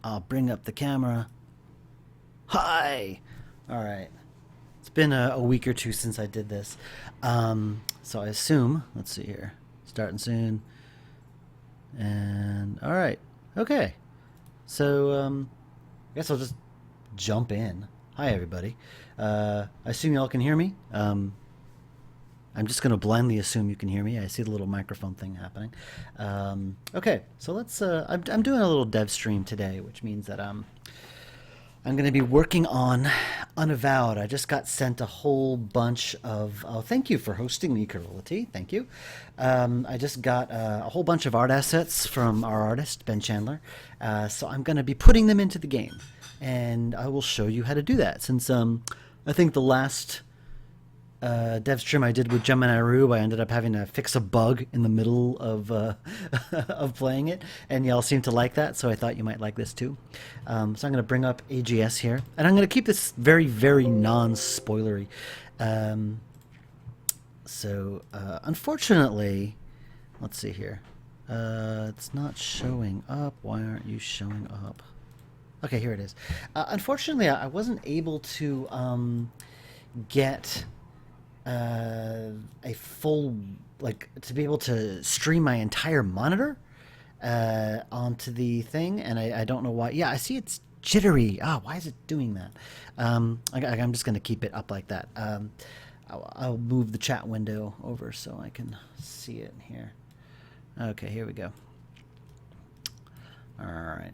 I'll bring up the camera. Hi! Alright. It's been a week or two since I did this. So I assume, let's see here, starting soon. And, alright. Okay. So, I guess I'll just jump in. Hi, everybody. I assume y'all can hear me. I'm just going to blindly assume you can hear me. I see the little microphone thing happening. Okay, so let's. I'm doing a little dev stream today, which means that I'm going to be working on Unavowed. I just got sent a whole bunch of. Oh, thank you for hosting me, Carolity. Thank you. I just got a whole bunch of art assets from our artist Ben Chandler. So I'm going to be putting them into the game, and I will show you how to do that. Since I think the last dev stream I did with Gemini Rube, I ended up having to fix a bug in the middle of of playing it, and y'all seem to like that, so I thought you might like this too. So I'm going to bring up AGS here, and I'm going to keep this very, very non-spoilery. Unfortunately, let's see here. It's not showing up. Why aren't you showing up? Okay, here it is. Unfortunately, I wasn't able to get a full, like, to be able to stream my entire monitor onto the thing, and I don't know why. Yeah, I see it's jittery. Why is it doing that? I'm just going to keep it up like that. I'll move the chat window over so I can see it here. Okay, here we go. All right.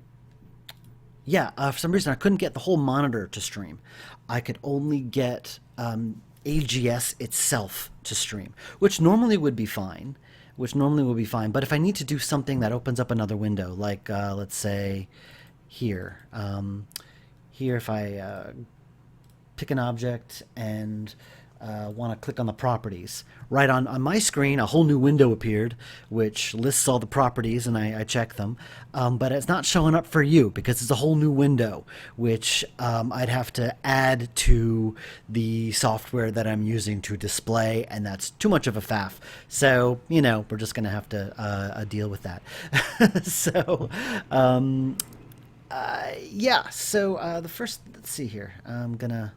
Yeah, for some reason I couldn't get the whole monitor to stream. I could only get AGS itself to stream, which normally would be fine. But if I need to do something that opens up another window, like let's say here, if I pick an object and want to click on the properties, right on my screen, a whole new window appeared, which lists all the properties, and I check them. But it's not showing up for you because it's a whole new window, which I'd have to add to the software that I'm using to display, and that's too much of a faff. So, we're just going to have to deal with that. So, yeah, so the first, let's see here, I'm gonna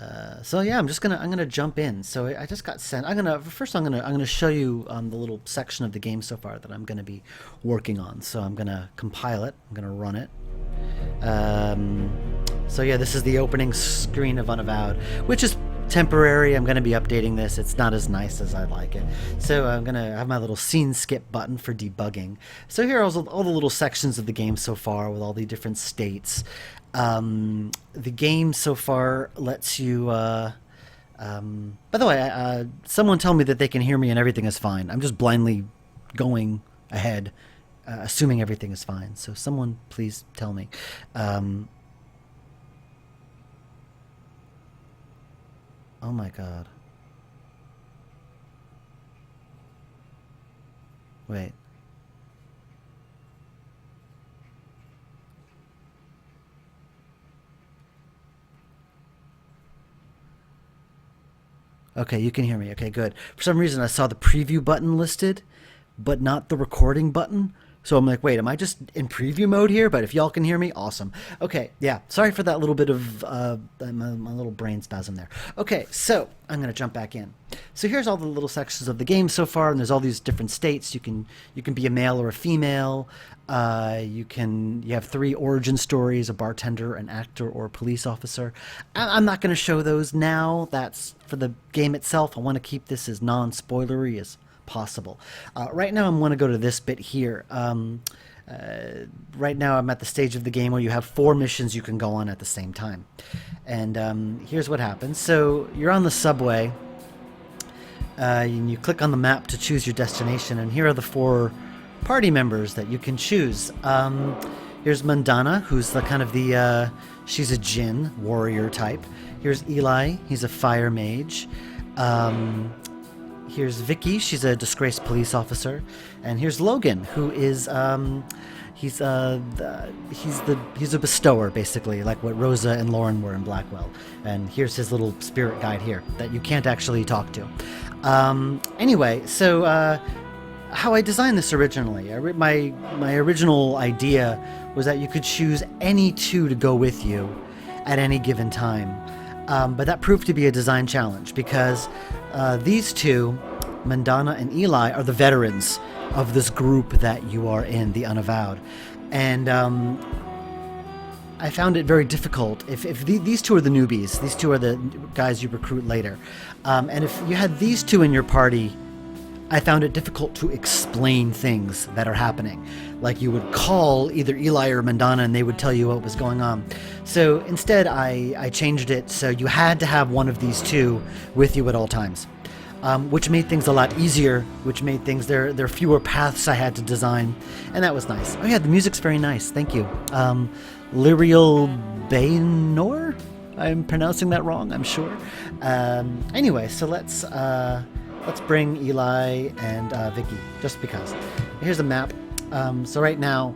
I'm gonna jump in. So I just got sent. I'm gonna show you the little section of the game so far that I'm gonna be working on. So I'm gonna compile it. I'm gonna run it. So yeah, this is the opening screen of Unavowed, which is temporary. I'm gonna be updating this. It's not as nice as I like it. So I'm gonna have my little scene skip button for debugging. So here are all the little sections of the game so far with all the different states. The game so far lets you, by the way, someone tell me that they can hear me and everything is fine. I'm just blindly going ahead, assuming everything is fine. So someone please tell me. Oh my God. Wait. Okay, you can hear me. Okay, good. For some reason, I saw the preview button listed, but not the recording button. So I'm like, wait, am I just in preview mode here? But if y'all can hear me, awesome. Okay, yeah, sorry for that little bit of my little brain spasm there. Okay, so I'm going to jump back in. So here's all the little sections of the game so far, and there's all these different states. You can be a male or a female. You have 3 origin stories: a bartender, an actor, or a police officer. I'm not going to show those now. That's for the game itself. I want to keep this as non-spoilery as possible. Right now, I'm going to go to this bit here. Right now, I'm at the stage of the game where you have 4 missions you can go on at the same time. And here's what happens. So you're on the subway, and you click on the map to choose your destination, and here are the 4 party members that you can choose. Here's Mandana, who's she's a djinn warrior type. Here's Eli, he's a fire mage. Here's Vicky, she's a disgraced police officer, and here's Logan, who is he's a bestower, basically, like what Rosa and Lauren were in Blackwell. And here's his little spirit guide here that you can't actually talk to. Anyway, so how I designed this originally. My original idea was that you could choose any two to go with you at any given time. But that proved to be a design challenge because these two, Mandana and Eli, are the veterans of this group that you are in, the Unavowed. And I found it very difficult. If these two are the newbies, these two are the guys you recruit later. And if you had these two in your party, I found it difficult to explain things that are happening. Like you would call either Eli or Mandana and they would tell you what was going on. So instead I changed it so you had to have one of these two with you at all times. Which made things a lot easier, which made things, there are fewer paths I had to design, and that was nice. Oh yeah, the music's very nice, thank you. Lyrial Baynor? I'm pronouncing that wrong, I'm sure. Anyway, so let's bring Eli and Vicky, just because. Here's a map. So right now,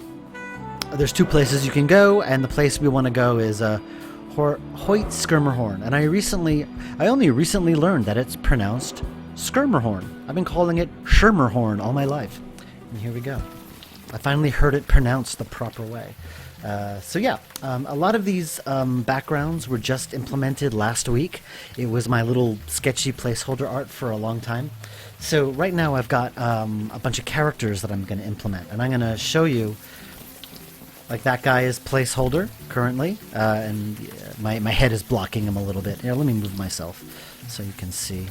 there's two places you can go, and the place we want to go is Hoyt Skirmerhorn. And I only recently learned that it's pronounced Skirmerhorn. I've been calling it Schermerhorn all my life. And here we go. I finally heard it pronounced the proper way. So yeah, a lot of these backgrounds were just implemented last week. It was my little sketchy placeholder art for a long time. So right now I've got a bunch of characters that I'm going to implement, and I'm going to show you. Like that guy is placeholder currently, and my head is blocking him a little bit. Here, let me move myself so you can see.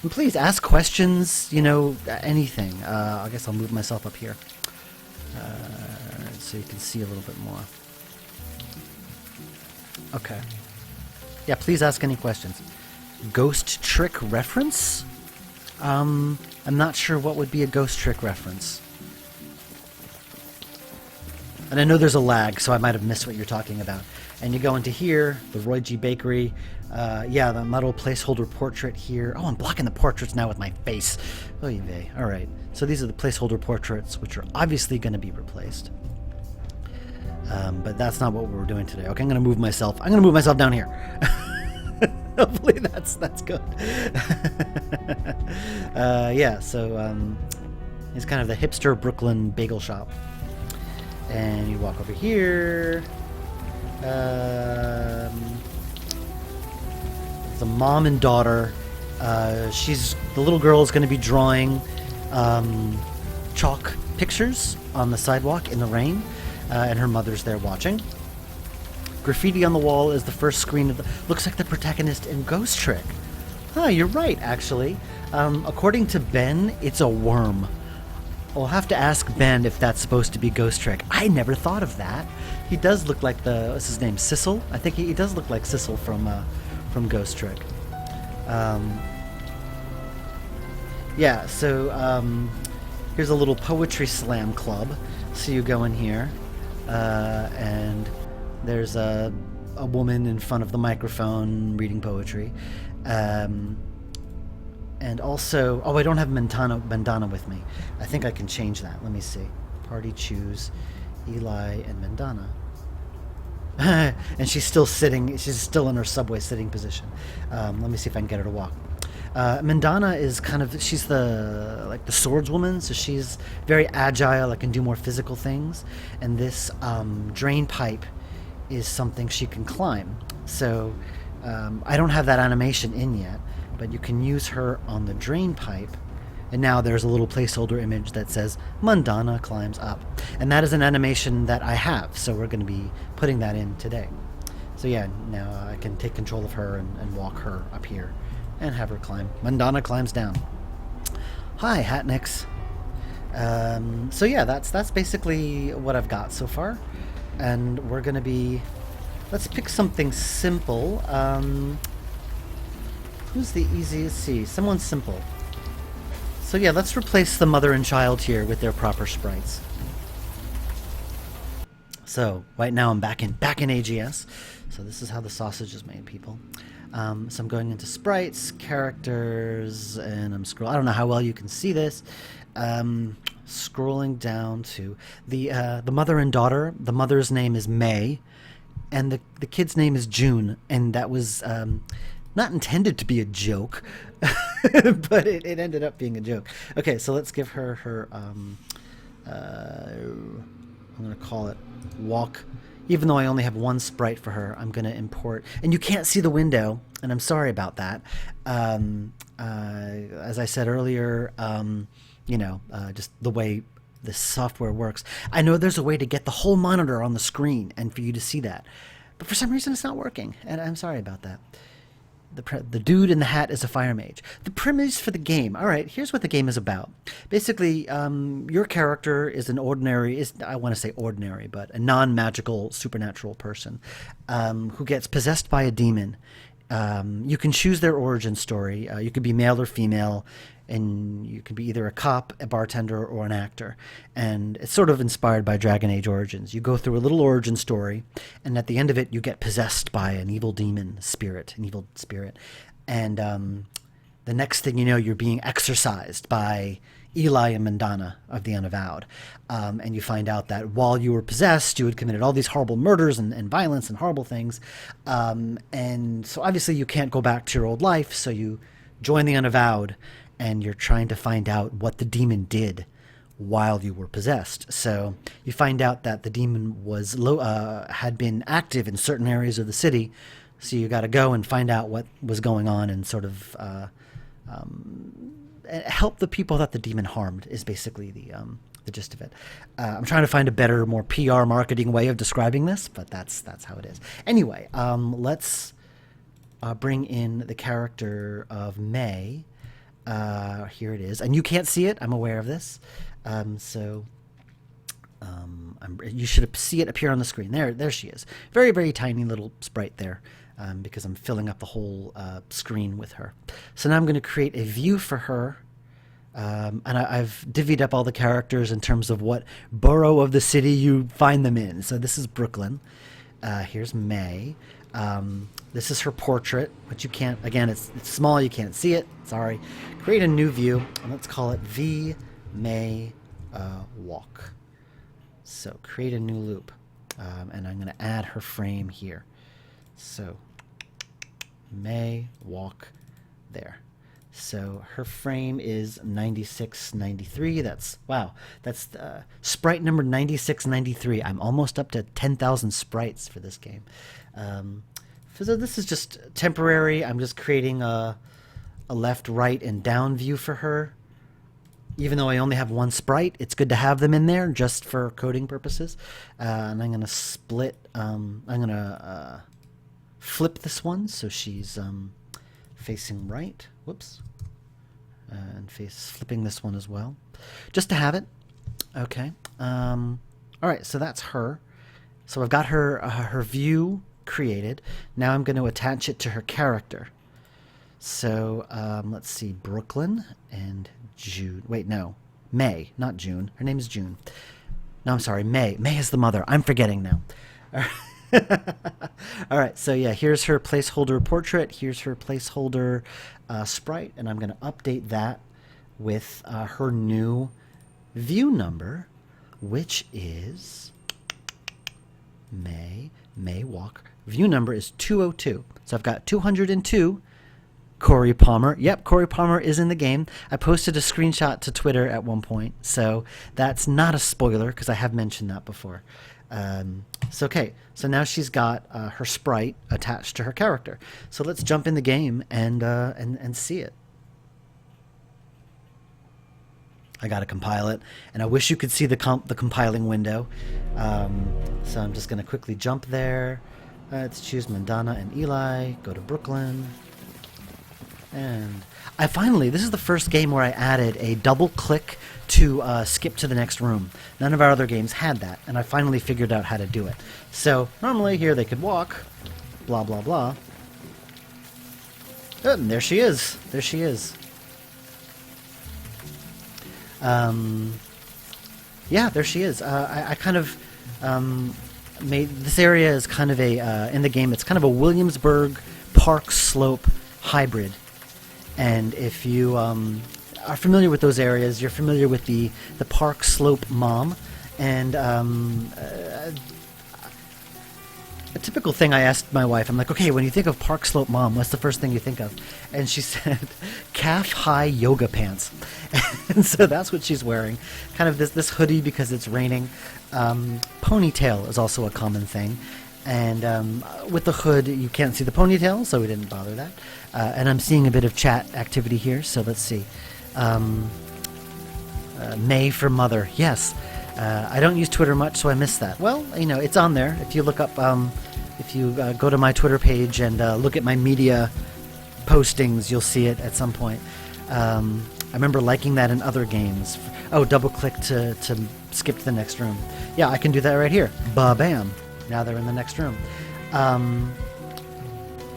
And please ask questions, anything. I guess I'll move myself up here. So you can see a little bit more. Okay. Yeah, please ask any questions. Ghost trick reference? I'm not sure what would be a ghost trick reference. And I know there's a lag, so I might have missed what you're talking about. And you go into here, the Roy G. Bakery. Yeah, the metal placeholder portrait here. Oh, I'm blocking the portraits now with my face. Oh, vey. All right. So these are the placeholder portraits, which are obviously going to be replaced. But that's not what we're doing today. Okay, I'm going to move myself. I'm going to move myself down here. Hopefully that's good. Yeah, so it's kind of the hipster Brooklyn bagel shop. And you walk over here. It's a mom and daughter. The little girl is going to be drawing chalk pictures on the sidewalk in the rain, and her mother's there watching. Graffiti on the wall is the first screen of the... Looks like the protagonist in Ghost Trick. Huh, you're right, actually. According to Ben, it's a worm. I'll have to ask Ben if that's supposed to be Ghost Trick. I never thought of that. He does look like what's his name, Sissel? I think he does look like Sissel from Ghost Trick. Yeah, so here's a little poetry slam club. So you go in here, and there's a woman in front of the microphone reading poetry. And also, I don't have Mandana with me. I think I can change that. Let me see. Party choose Eli and Mandana. And she's still sitting. She's still in her subway sitting position. Let me see if I can get her to walk. Mandana is she's the swordswoman, so she's very agile. I can do more physical things. And this drain pipe is something she can climb. So I don't have that animation in yet. But you can use her on the drain pipe, and now there's a little placeholder image that says Mandana climbs up, and that is an animation that I have, so we're going to be putting that in today. So yeah, now I can take control of her and walk her up here and have her climb. Mandana climbs down. Hi, Hatnix. So yeah, that's basically what I've got so far, and we're going to be... Let's pick something simple. Who's the easiest? See, someone simple. So yeah, let's replace the mother and child here with their proper sprites. So right now I'm back in AGS. So this is how the sausage is made, people. So I'm going into sprites, characters, and I'm scrolling. I don't know how well you can see this. Scrolling down to the mother and daughter. The mother's name is May, and the kid's name is June, and that was not intended to be a joke, but it ended up being a joke. Okay, so let's give her her, I'm going to call it walk. Even though I only have one sprite for her, I'm going to import. And you can't see the window, and I'm sorry about that. As I said earlier, just the way the software works. I know there's a way to get the whole monitor on the screen and for you to see that. But for some reason, it's not working, and I'm sorry about that. The dude in the hat is a fire mage. The premise for the game. All right, here's what the game is about. Basically, your character is an ordinary, I want to say ordinary, but a non-magical supernatural person who gets possessed by a demon. You can choose their origin story. You could be male or female, and you could be either a cop, a bartender, or an actor. And it's sort of inspired by Dragon Age Origins. You go through a little origin story, and at the end of it, you get possessed by an evil demon spirit, an evil spirit. And the next thing you know, you're being exorcised by Eli and Mandana of the Unavowed. And you find out that while you were possessed, you had committed all these horrible murders and violence and horrible things. And so obviously you can't go back to your old life, so you join the Unavowed, and you're trying to find out what the demon did while you were possessed. So you find out that the demon had been active in certain areas of the city, so you got to go and find out what was going on and sort of help the people that the demon harmed is basically the gist of it. I'm trying to find a better, more PR marketing way of describing this, but that's how it is. Anyway, let's bring in the character of May. Here it is, and you can't see it. I'm aware of this, you should see it appear on the screen. There she is. Very, very tiny little sprite there, because I'm filling up the whole screen with her. So now I'm going to create a view for her, and I've divvied up all the characters in terms of what borough of the city you find them in. So this is Brooklyn. Here's May. This is her portrait, but you can't, again, it's small, you can't see it, sorry. Create a new view, and let's call it V May Walk. So create a new loop, and I'm going to add her frame here. So May Walk there. So her frame is 9693. That's sprite number 9693. I'm almost up to 10,000 sprites for this game. So this is just temporary. I'm just creating a left, right, and down view for her. Even though I only have one sprite, it's good to have them in there just for coding purposes. And I'm going to split. I'm going to flip this one so she's facing right. Whoops. And flipping this one as well, just to have it. Okay. All right. So that's her. So I've got her view created. Now I'm going to attach it to her character. So let's see, Brooklyn and June. Wait, no, May, not June. Her name is June. No, I'm sorry, May. May is the mother. I'm forgetting now. All right, so yeah, here's her placeholder portrait. Here's her placeholder sprite, and I'm going to update that with her new view number, which is May Walk. View number is 202. So I've got 202. Corey Palmer. Yep, Corey Palmer is in the game. I posted a screenshot to Twitter at one point, so that's not a spoiler because I have mentioned that before. Okay, so now she's got her sprite attached to her character. So let's jump in the game and see it. I got to compile it, and I wish you could see the compiling window. So I'm just going to quickly jump there. Let's choose Mandana and Eli. Go to Brooklyn. And this is the first game where I added a double click to skip to the next room. None of our other games had that, and I finally figured out how to do it. So normally here they could walk, blah, blah, blah. Oh, and there she is. There she is. Yeah, there she is. I kind of made this area is kind of a in the game. It's kind of a Williamsburg Park Slope hybrid. And if you are familiar with those areas, you're familiar with the Park Slope Mom, and a typical thing I asked my wife, I'm like, okay, when you think of Park Slope Mom, what's the first thing you think of? And she said, calf-high yoga pants. And so that's what she's wearing. Kind of this hoodie because it's raining. Ponytail is also a common thing. And with the hood, you can't see the ponytail, so we didn't bother that. And I'm seeing a bit of chat activity here, so let's see. May for mother, yes. I don't use Twitter much, so I missed that. Well, you know, it's on there. If you look up, if you go to my Twitter page and look at my media postings, you'll see it at some point. I remember liking that in other games. Oh, double click to skip to the next room. Yeah, I can do that right here. Ba-bam. Now they're in the next room.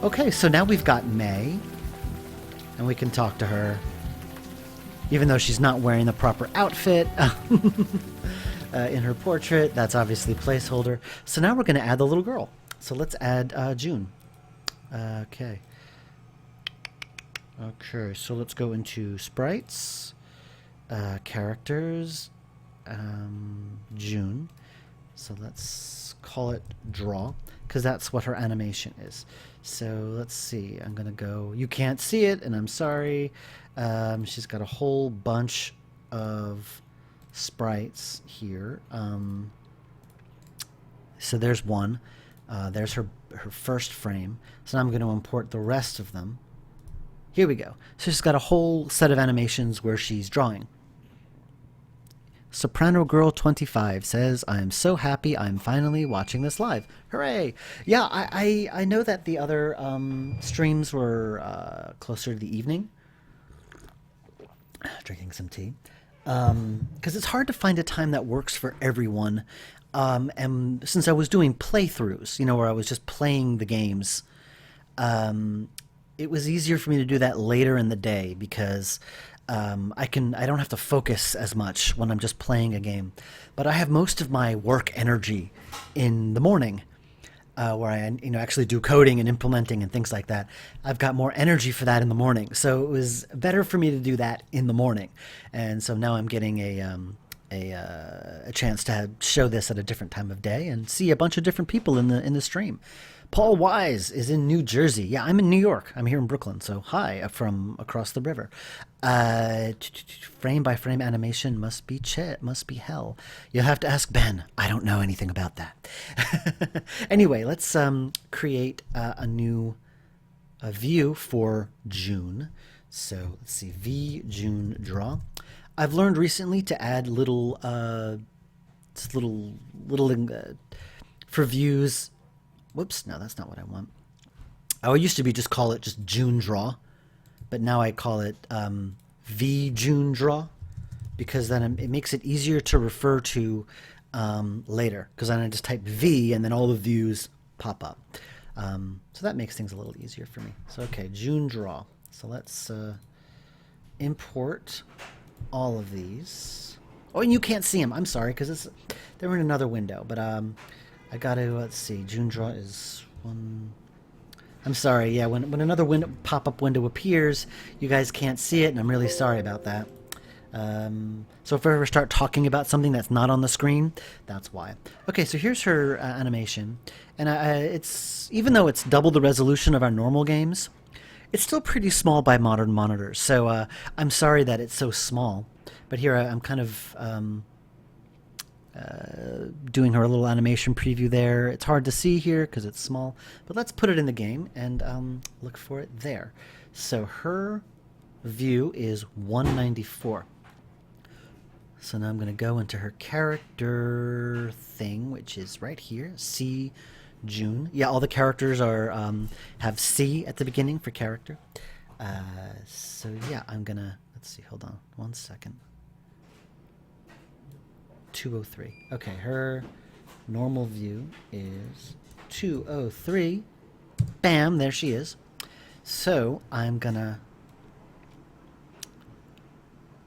Okay, so now we've got May, and we can talk to her, even though she's not wearing the proper outfit in her portrait. That's obviously placeholder. So now we're going to add the little girl. So let's add June. Okay. Okay, so let's go into sprites, characters, June. So let's call it draw, because that's what her animation is. So let's see, I'm gonna go, you can't see it, and I'm sorry. She's got a whole bunch of sprites here. So there's one. There's her first frame. So now I'm going to import the rest of them. Here we go. So she's got a whole set of animations where she's drawing. Soprano Girl 25 says, I am so happy I'm finally watching this live. Hooray! Yeah, I know that the other streams were closer to the evening. Drinking some tea. Because it's hard to find a time that works for everyone. And since I was doing playthroughs, you know, where I was just playing the games, it was easier for me to do that later in the day because I don't have to focus as much when I'm just playing a game. But I have most of my work energy in the morning, where I actually do coding and implementing and things like that. I've got more energy for that in the morning, so it was better for me to do that in the morning. And so now I'm getting a chance to show this at a different time of day and see a bunch of different people in the stream. Paul Wise is in New Jersey. Yeah, I'm in New York. I'm here in Brooklyn. So hi from across the river. Frame by frame animation must be hell. You'll have to ask Ben. I don't know anything about that. Anyway, let's create a new view for June. So let's see, V June draw. I've learned recently to add little for views. Whoops, no, that's not what I want. I used to just call it just June draw, but now I call it V June draw, because then it makes it easier to refer to later, because then I just type V and then all the views pop up. So that makes things a little easier for me. So okay, June draw. So let's import all of these. Oh, and you can't see them. I'm sorry, because they're in another window. But I got to, let's see, June draw is one. I'm sorry, yeah, when another pop-up window appears, you guys can't see it, and I'm really sorry about that. So if I ever start talking about something that's not on the screen, that's why. Okay, so here's her animation, and it's, even though it's double the resolution of our normal games, it's still pretty small by modern monitors. So I'm sorry that it's so small, but here I'm kind of doing her a little animation preview there. It's hard to see here because it's small, but let's put it in the game and look for it there. So her view is 194. So now I'm going to go into her character thing, which is right here, C June. Yeah, all the characters are have C at the beginning for character. So yeah, I'm going to, let's see, hold on one second. 203. Okay, her normal view is 203. Bam, there she is. So I'm gonna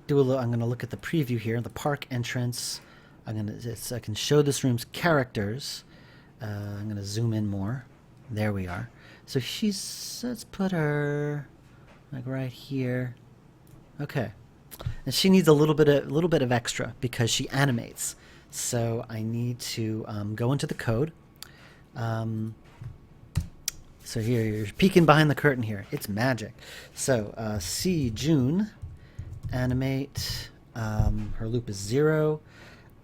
do a little. I'm gonna look at the preview here, the park entrance. I can show this room's characters. I'm gonna zoom in more. There we are. So let's put her like right here. Okay. And she needs a little bit of extra because she animates. So I need to go into the code. So here, you're peeking behind the curtain here. It's magic. So, C, June, animate, her loop is 0.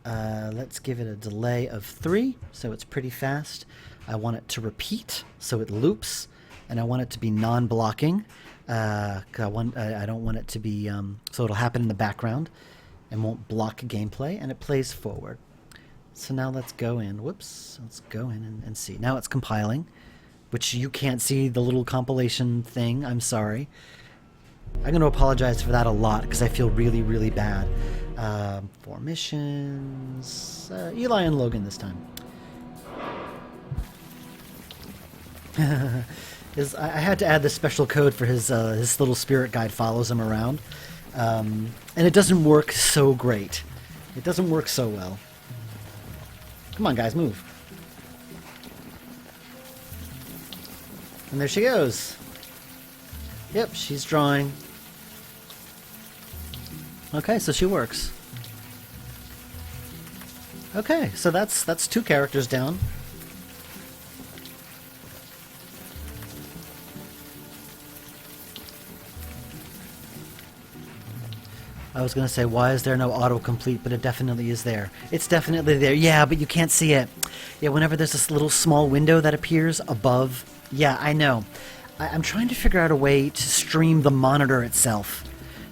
Let's give it a delay of 3, so it's pretty fast. I want it to repeat, so it loops, and I want it to be non-blocking. I don't want it to be, so it'll happen in the background and won't block gameplay, and it plays forward. So now let's go in. Whoops. Let's go in and see. Now it's compiling, which you can't see the little compilation thing. I'm sorry. I'm going to apologize for that a lot because I feel really, really bad. 4 missions. Eli and Logan this time. I had to add this special code for his little spirit guide follows him around. And it doesn't work so great. It doesn't work so well. Come on, guys, move. And there she goes. Yep, she's drawing. Okay, so she works. Okay, so that's 2 characters down. I was going to say, why is there no autocomplete, but it definitely is there. It's definitely there. Yeah, but you can't see it. Yeah, whenever there's this little small window that appears above. Yeah, I know. I'm trying to figure out a way to stream the monitor itself.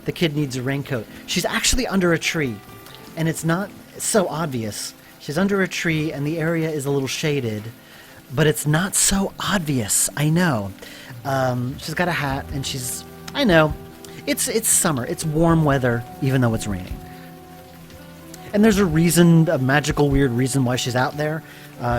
The kid needs a raincoat. She's actually under a tree, and it's not so obvious. She's under a tree, and the area is a little shaded, but it's not so obvious. I know. She's got a hat, and she's... I know. It's summer. It's warm weather, even though it's raining. And there's a reason, a magical, weird reason why she's out there.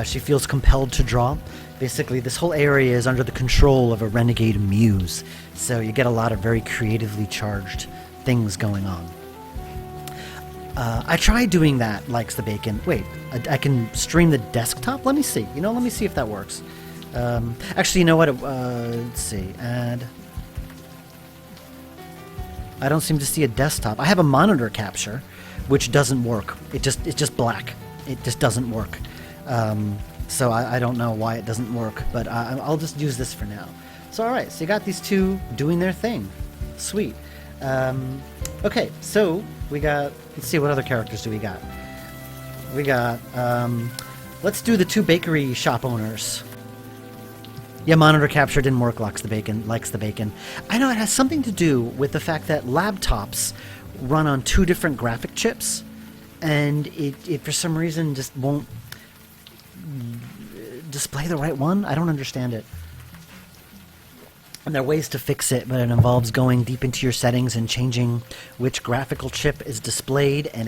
She feels compelled to draw. Basically, this whole area is under the control of a renegade muse. So you get a lot of very creatively charged things going on. I tried doing that, likes the bacon. Wait, I can stream the desktop? Let me see. Let me see if that works. Actually, you know what? Let's see. Add... I don't seem to see a desktop. I have a monitor capture, which doesn't work. It's just black. It just doesn't work. So I don't know why it doesn't work, but I'll just use this for now. So all right, so you got these 2 doing their thing. Sweet. Okay, so we got... Let's see, what other characters do we got? We got... let's do the 2 bakery shop owners. Yeah, monitor capture didn't work, likes the bacon. I know it has something to do with the fact that laptops run on 2 different graphic chips, and it for some reason just won't display the right one. I don't understand it. And there are ways to fix it, but it involves going deep into your settings and changing which graphical chip is displayed, and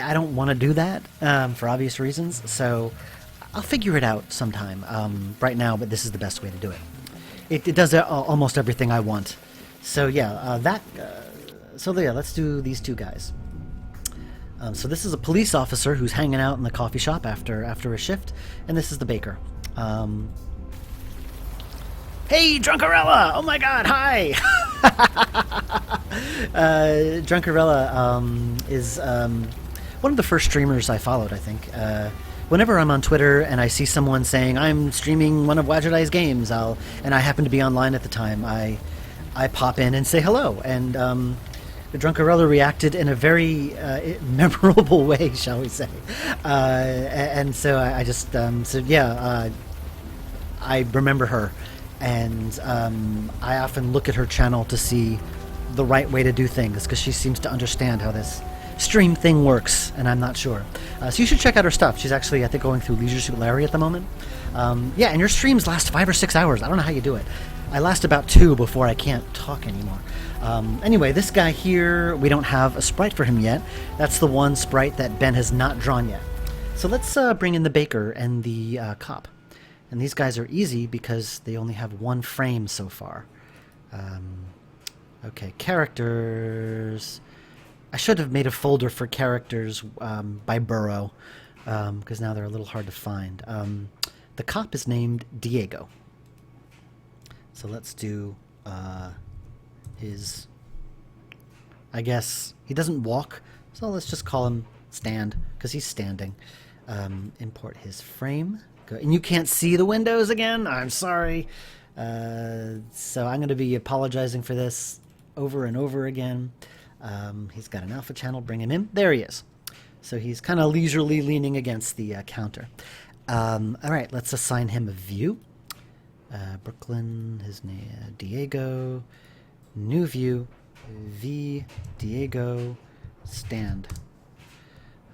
I don't want to do that for obvious reasons, so... I'll figure it out sometime right now, but this is the best way to do it. It does almost everything I want. So yeah, let's do these 2 guys. So this is a police officer who's hanging out in the coffee shop after a shift, and this is the baker. Hey, Drunkarella! Oh my god, hi! Drunkarella is one of the first streamers I followed, I think. Whenever I'm on Twitter and I see someone saying I'm streaming one of Wadjet's games, and I happen to be online at the time, I pop in and say hello. And the Drunkarella reacted in a very memorable way, shall we say? And so I just I remember her, and I often look at her channel to see the right way to do things because she seems to understand how this stream thing works, and I'm not sure. So you should check out her stuff. She's actually, I think, going through Leisure Suit Larry at the moment. Yeah, and your streams last 5 or 6 hours. I don't know how you do it. I last about 2 before I can't talk anymore. Anyway, this guy here, we don't have a sprite for him yet. That's the one sprite that Ben has not drawn yet. So let's bring in the baker and the cop. And these guys are easy because they only have 1 frame so far. Okay, characters... I should have made a folder for characters by borough, because now they're a little hard to find. The cop is named Diego. So let's do his... I guess he doesn't walk, so let's just call him stand, because he's standing. Import his frame. And you can't see the windows again? I'm sorry. So I'm going to be apologizing for this over and over again. He's got an alpha channel. Bring him in. There he is. So he's kind of leisurely leaning against the counter. All right, let's assign him a view. Brooklyn, his name, Diego. New view. V. Diego. Stand.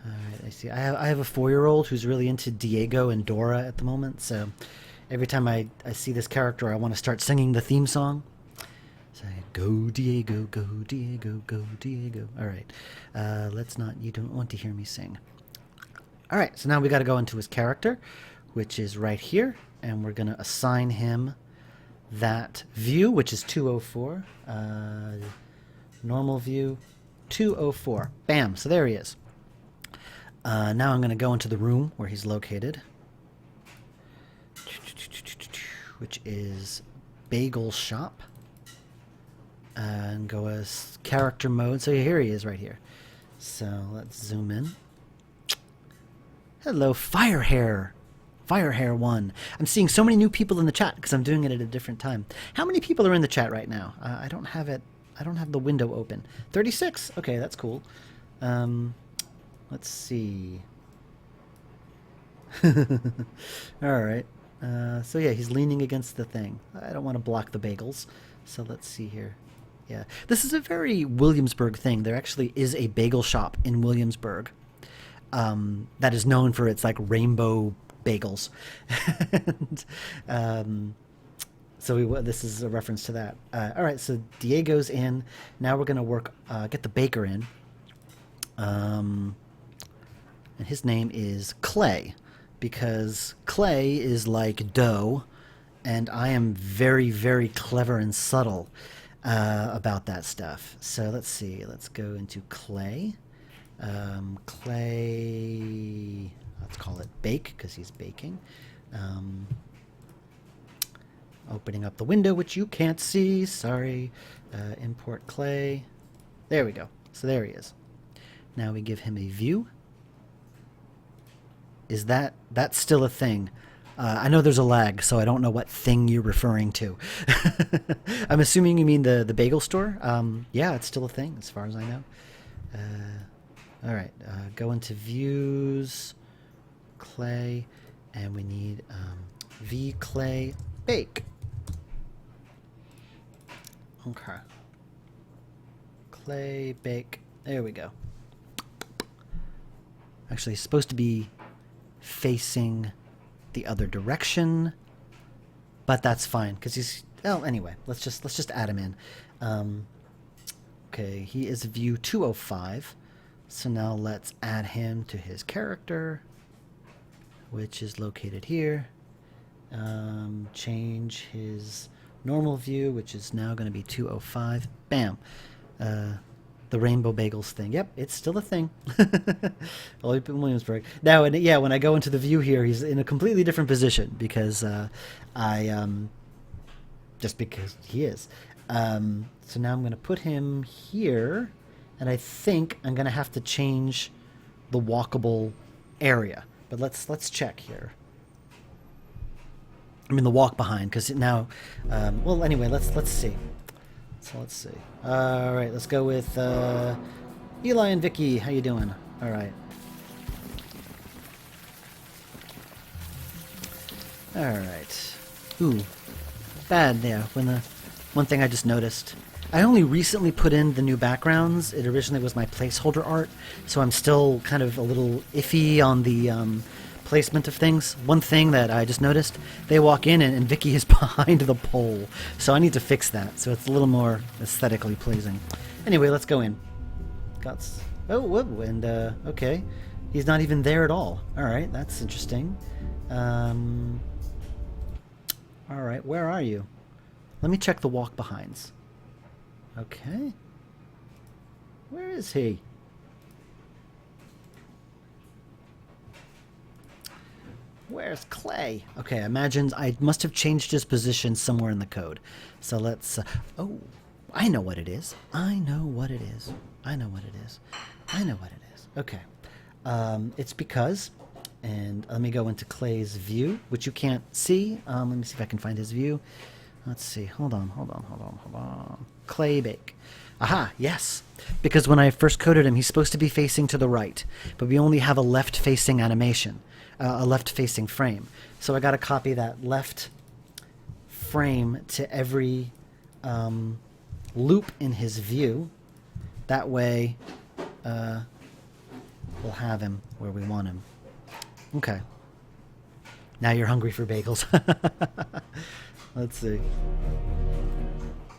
All right, I see. I have a 4-year-old who's really into Diego and Dora at the moment, so every time I see this character, I want to start singing the theme song. So go Diego, go Diego, go Diego. All right, let's not. You don't want to hear me sing. All right, so now we got to go into his character, which is right here, and we're gonna assign him that view, which is 204. Normal view, 204. Bam. So there he is. Now I'm going to go into the room where he's located, which is Bagel Shop, and go as character mode. So here he is right here. So let's zoom in. Hello, Firehair. Firehair 1. I'm seeing so many new people in the chat because I'm doing it at a different time. How many people are in the chat right now? I don't have it. I don't have the window open. 36. Okay, that's cool. Let's see. All right. So yeah, he's leaning against the thing. I don't want to block the bagels. So let's see here. Yeah, this is a very Williamsburg thing. There actually is a bagel shop in Williamsburg that is known for its like rainbow bagels. And, so this is a reference to that. All right, so Diego's in. Now we're gonna work. Get the baker in. And his name is Clay, because clay is like dough, and I am very, very clever and subtle about that stuff. So let's see. Let's go into Clay. Clay. Let's call it bake because he's baking. Opening up the window, which you can't see. Sorry. Import Clay. There we go. So there he is. Now we give him a view. Is that's still a thing? I know there's a lag, so I don't know what thing you're referring to. I'm assuming you mean the bagel store. Yeah, it's still a thing as far as I know. All right, go into views, Clay, and we need V Clay bake. Okay. Clay bake. There we go. Actually, it's supposed to be facing the other direction, but that's fine because he's. Oh, anyway, let's just add him in. Okay, he is view 205. So now let's add him to his character, which is located here. Change his normal view, which is now going to be 205. Bam. The rainbow bagels thing. Yep, it's still a thing. All in Williamsburg. Now, yeah, when I go into the view here, he's in a completely different position because just because he is. So now I'm going to put him here, and I think I'm going to have to change the walkable area. But let's check here. I mean the walk behind, because now. Well, anyway, let's see. So let's see. All right, let's go with Eli and Vicky. How you doing? All right. All right. Ooh, bad. Yeah. One thing I just noticed. I only recently put in the new backgrounds. It originally was my placeholder art, so I'm still kind of a little iffy on the placement of things. One thing that I just noticed, they walk in and Vicky is behind the pole, so I need to fix that so it's a little more aesthetically pleasing. Anyway, let's go in. Oh, whoa, and okay, he's not even there at all. All right, that's interesting. All right, where are you? Let me check the walk behinds. Okay, where is he? Where's Clay? Okay, imagine I must have changed his position somewhere in the code. So let's... oh, I know what it is. I know what it is. I know what it is. I know what it is. Okay. It's because And let me go into Clay's view, which you can't see. Let me see if I can find his view. Let's see. Hold on. Clay Bake. Aha, yes. Because when I first coded him, he's supposed to be facing to the right, but we only have a left-facing animation, a left-facing frame. So I got to copy that left frame to every loop in his view. That way, we'll have him where we want him. Okay. Now you're hungry for bagels. Let's see.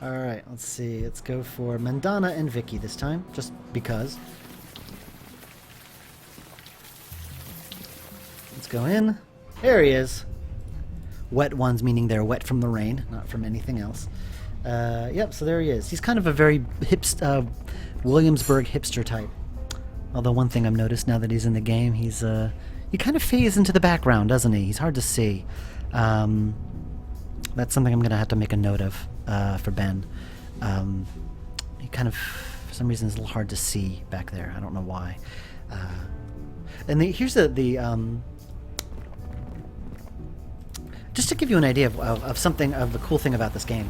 All right, let's see. Let's go for Mandana and Vicky this time, just because. Let's go in. There he is. Wet ones, meaning they're wet from the rain, not from anything else. Yep, so there he is. He's kind of a very Williamsburg hipster type. Although one thing I've noticed now that he's in the game, he kind of fades into the background, doesn't he? He's hard to see. That's something I'm going to have to make a note of for Ben. He kind of, for some reason, is a little hard to see back there. I don't know why. And here's just to give you an idea of something, of the cool thing about this game.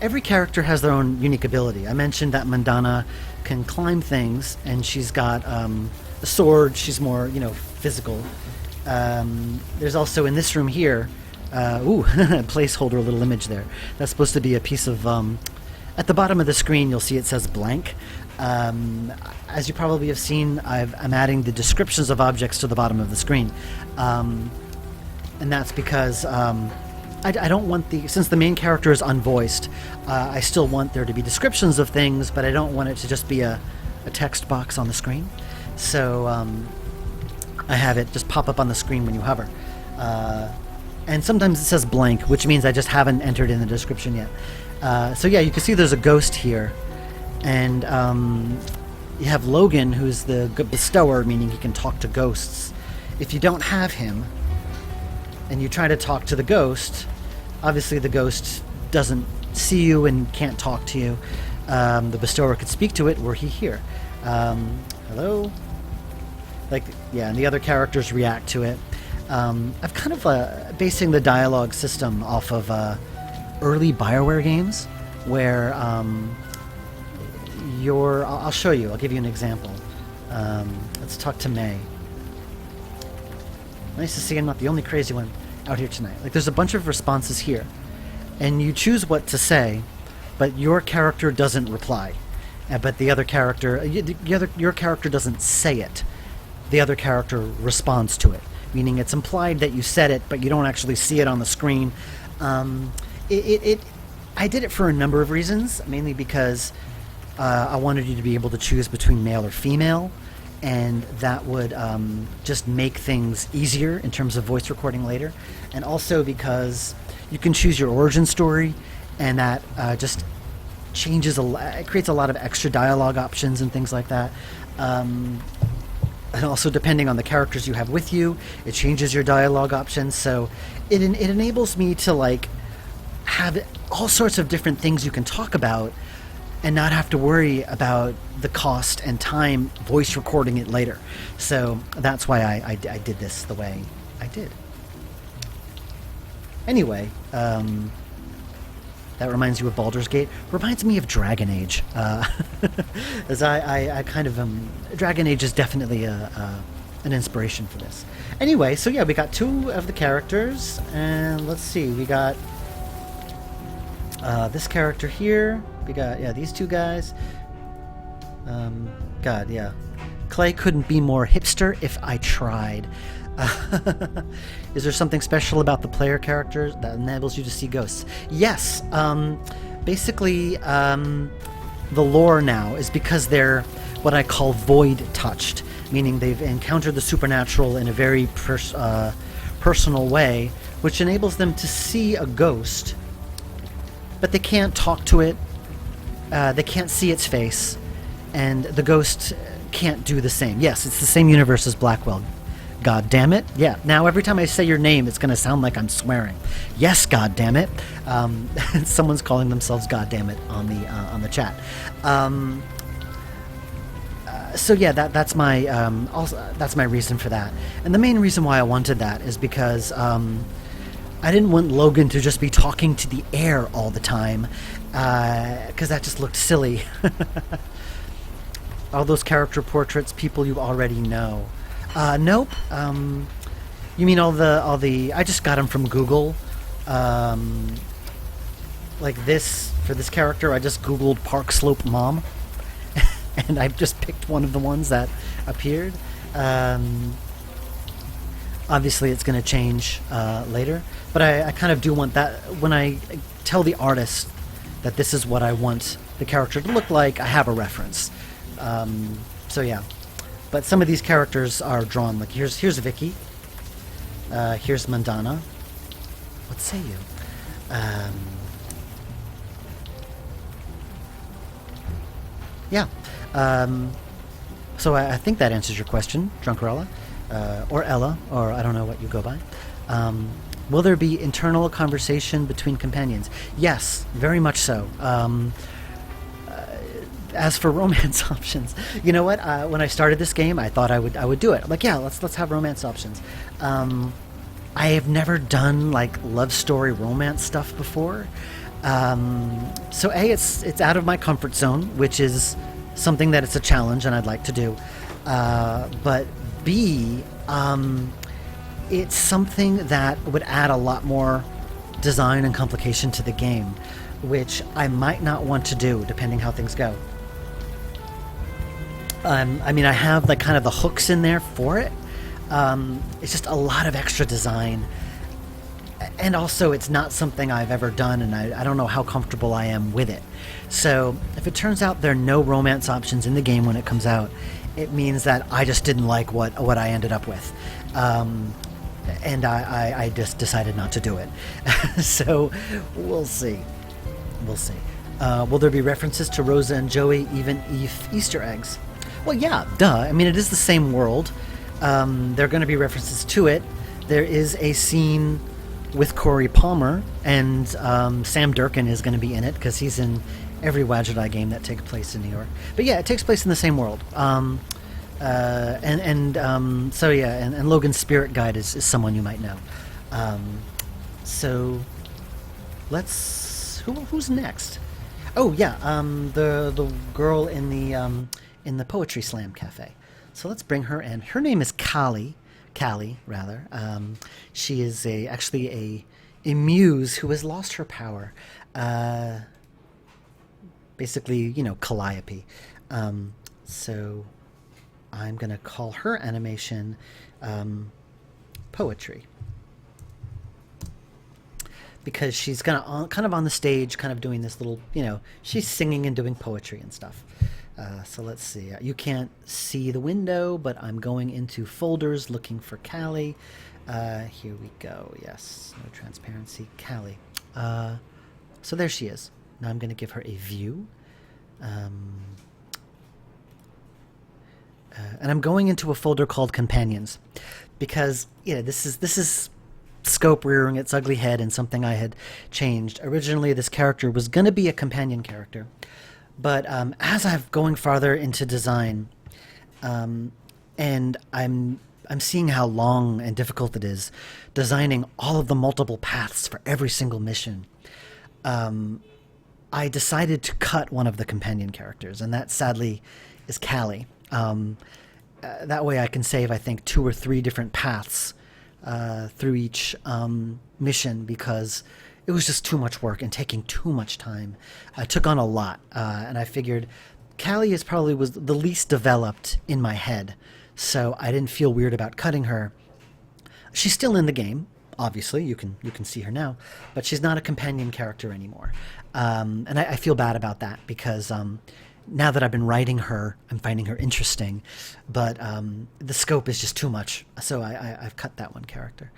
Every character has their own unique ability. I mentioned that Mandana can climb things, and she's got a sword. She's more, physical. There's also in this room here, placeholder little image there. That's supposed to be a piece of, at the bottom of the screen you'll see it says blank. As you probably have seen, I'm adding the descriptions of objects to the bottom of the screen. And that's because I don't want since the main character is unvoiced, I still want there to be descriptions of things, but I don't want it to just be a text box on the screen. So I have it just pop up on the screen when you hover. And sometimes it says blank, which means I just haven't entered in the description yet. So yeah, you can see there's a ghost here. And you have Logan, who's the bestower, meaning he can talk to ghosts. If you don't have him, and you try to talk to the ghost, obviously the ghost doesn't see you and can't talk to you. The bestower could speak to it were he here. Hello? And the other characters react to it. I've kind of basing the dialogue system off of early BioWare games, where I'll show you. I'll give you an example. Let's talk to May. Nice to see I'm not the only crazy one out here tonight. There's a bunch of responses here, and you choose what to say, but your character doesn't reply. But the other character, your character doesn't say it. The other character responds to it, meaning it's implied that you said it, but you don't actually see it on the screen. I did it for a number of reasons, mainly because I wanted you to be able to choose between male or female. And that would just make things easier in terms of voice recording later. And also because you can choose your origin story, and that just changes it creates a lot of extra dialogue options and things like that. And also, depending on the characters you have with you, it changes your dialogue options. So it enables me to have all sorts of different things you can talk about, and not have to worry about the cost and time voice recording it later. So that's why I did this the way I did. Anyway, that reminds you of Baldur's Gate. Reminds me of Dragon Age. As I kind of Dragon Age is definitely an inspiration for this. Anyway, so yeah, we got two of the characters, and let's see, we got this character here. We got, these two guys. God, yeah. Clay couldn't be more hipster if I tried. Is there something special about the player characters that enables you to see ghosts? Yes. Basically, the lore now is because they're what I call void-touched, meaning they've encountered the supernatural in a very personal way, which enables them to see a ghost, but they can't talk to it. They can't see its face, and the ghost can't do the same. Yes, it's the same universe as Blackwell. God damn it. Yeah, now every time I say your name, it's going to sound like I'm swearing. Yes, God damn it. Someone's calling themselves God damn it on the chat. So yeah, that's my also that's my reason for that, and the main reason why I wanted that is because I didn't want Logan to just be talking to the air all the time, because that just looked silly. All those character portraits, people you already know. Nope. You mean all the? I just got them from Google. Like this for this character, I just Googled Park Slope Mom. And I've just picked one of the ones that appeared. Obviously, it's going to change later, but I kind of do want that. When I tell the artist that this is what I want the character to look like, I have a reference. So yeah, but some of these characters are drawn. Like here's Vicky. Here's Mandana. What say you? Yeah. So I think that answers your question, Drunkarella, or Ella, or I don't know what you go by. Will there be internal conversation between companions? Yes, very much so. As for romance options, you know what? When I started this game, I thought I would do it. I'm like, yeah, let's have romance options. I have never done like love story romance stuff before. So A, it's out of my comfort zone, which is something that it's a challenge and I'd like to do. But B, it's something that would add a lot more design and complication to the game, which I might not want to do depending how things go. I mean, I have like kind of the hooks in there for it. It's just a lot of extra design. And also, it's not something I've ever done, and I don't know how comfortable I am with it. So, if it turns out there are no romance options in the game when it comes out, it means that I just didn't like what I ended up with. And I just decided not to do it. So, we'll see. We'll see. Will there be references to Rosa and Joey, even if Easter eggs? Well, yeah, duh. I mean, it is the same world. There are going to be references to it. There is a scene with Corey Palmer, and Sam Durkin is going to be in it because he's in every Wadjet game that takes place in New York. But yeah, it takes place in the same world. So yeah, and Logan's spirit guide is someone you might know. So let's who's next? Oh yeah, the girl in the Poetry Slam Cafe. So let's bring her in. Her name is Callie, rather. She is actually a muse who has lost her power. Basically, you know, Calliope. So I'm going to call her animation Poetry. Because she's kind of on the stage, kind of doing this little, you know, she's singing and doing poetry and stuff. So let's see. You can't see the window, but I'm going into folders looking for Callie. Here we go. Yes, no transparency. Callie. So there she is. Now I'm going to give her a view. And I'm going into a folder called Companions, because this is scope rearing its ugly head and something I had changed. Originally, this character was going to be a companion character. But as I'm going farther into design, and I'm seeing how long and difficult it is designing all of the multiple paths for every single mission, I decided to cut one of the companion characters, and that sadly is Callie. That way I can save, I think, 2 or 3 different paths through each mission, because it was just too much work and taking too much time. I took on a lot, and I figured Callie was the least developed in my head, so I didn't feel weird about cutting her. She's still in the game, obviously. You can see her now, but she's not a companion character anymore. And I feel bad about that, because now that I've been writing her, I'm finding her interesting, but the scope is just too much, so I've cut that one character.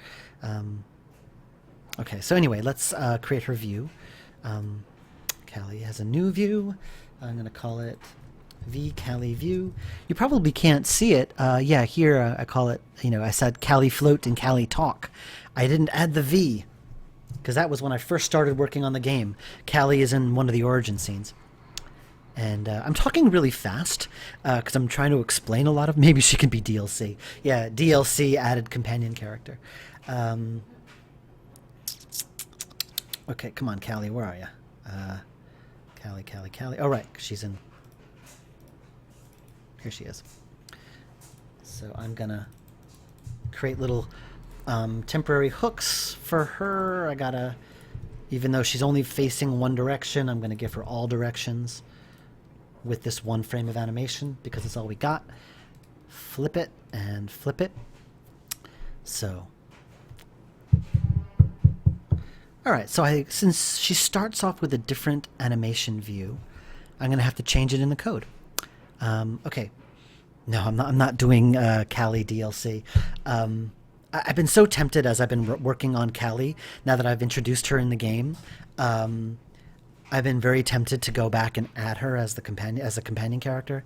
Okay, so anyway, let's create her view. Callie has a new view. I'm going to call it Callie View. You probably can't see it. Yeah, here I call it, I said Callie Float and Callie Talk. I didn't add the V, because that was when I first started working on the game. Callie is in one of the origin scenes. And I'm talking really fast because I'm trying to explain a lot of. Maybe she can be DLC. Yeah, DLC added companion character. Okay, come on, Callie, where are you? Callie. Oh, right, she's in. Here she is. So I'm gonna create little temporary hooks for her. I gotta, even though she's only facing one direction, I'm gonna give her all directions with this one frame of animation because it's all we got. Flip it and flip it. So, all right. So since she starts off with a different animation view, I'm gonna have to change it in the code. Okay. No, I'm not doing Callie DLC. I've been so tempted as I've been working on Callie. Now that I've introduced her in the game, I've been very tempted to go back and add her as a companion character.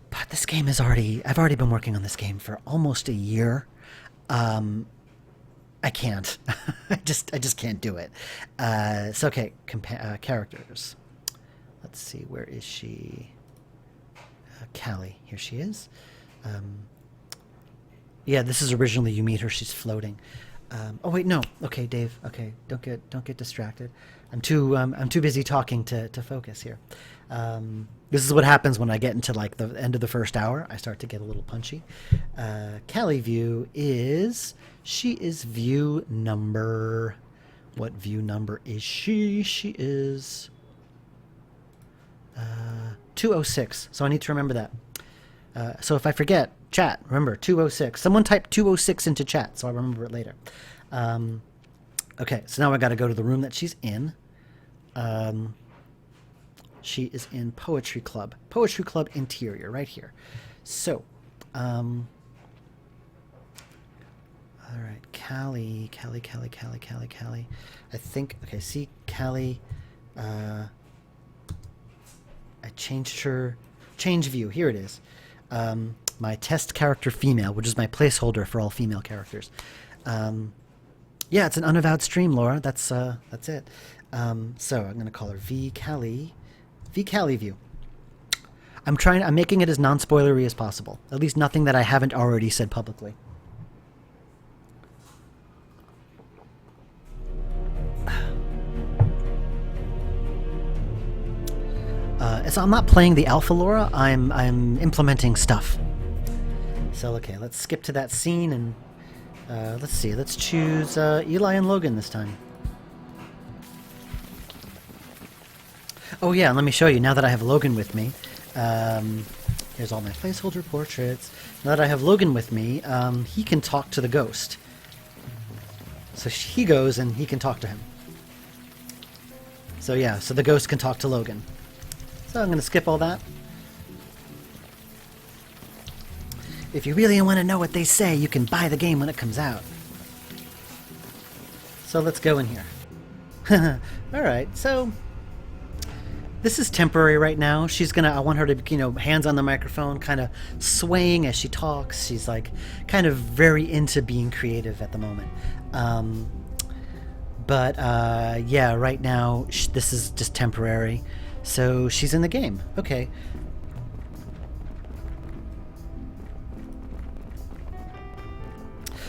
But this game is I've already been working on this game for almost a year. I can't. I just can't do it. So okay, characters. Let's see, where is she? Callie, here she is. Yeah, this is originally you meet her. She's floating. Oh wait, no. Okay, Dave. Okay, don't get distracted. I'm too busy talking to focus here. This is what happens when I get into like the end of the first hour. I start to get a little punchy. Callie view is view number. What view number is she? She is 206. So I need to remember that. So if I forget, chat, remember 206. Someone type 206 into chat so I'll remember it later. Okay, so now I got to go to the room that she's in. She is in Poetry Club. Poetry Club interior, right here. So, all right, Callie. I think, okay, see, Callie, I changed her, change view, here it is. My test character female, which is my placeholder for all female characters. Yeah, it's an Unavowed stream, Laura. That's it. So I'm gonna call her V Callie view. I'm making it as non-spoilery as possible. At least nothing that I haven't already said publicly. So I'm not playing the alpha, Laura. I'm implementing stuff. So okay, let's skip to that scene and let's see. Let's choose Eli and Logan this time. Oh yeah, and let me show you. Now that I have Logan with me, here's all my placeholder portraits. Now that I have Logan with me, he can talk to the ghost. So he goes and he can talk to him. So yeah, so the ghost can talk to Logan. So I'm going to skip all that. If you really want to know what they say, you can buy the game when it comes out. So let's go in here. Alright, so this is temporary right now. I want her to, hands on the microphone, kind of swaying as she talks. She's like kind of very into being creative at the moment. But yeah, right now this is just temporary. So she's in the game. Okay.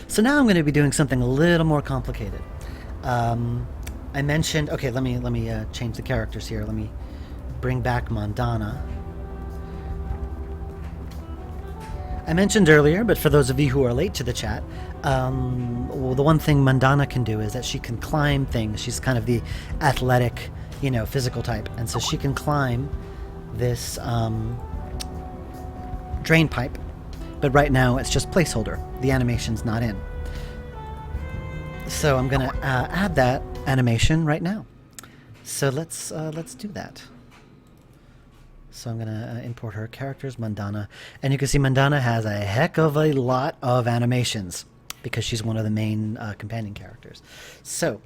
So now I'm going to be doing something a little more complicated. I mentioned. Okay, let me change the characters here. Let me bring back Mandana. I mentioned earlier, but for those of you who are late to the chat, well, the one thing Mandana can do is that she can climb things. She's kind of the athletic, physical type, and so she can climb this drain pipe. But right now it's just placeholder. The animation's not in. So I'm gonna add that animation right now. So let's do that. So I'm gonna import her characters, Mandana, and you can see Mandana has a heck of a lot of animations because she's one of the main companion characters. So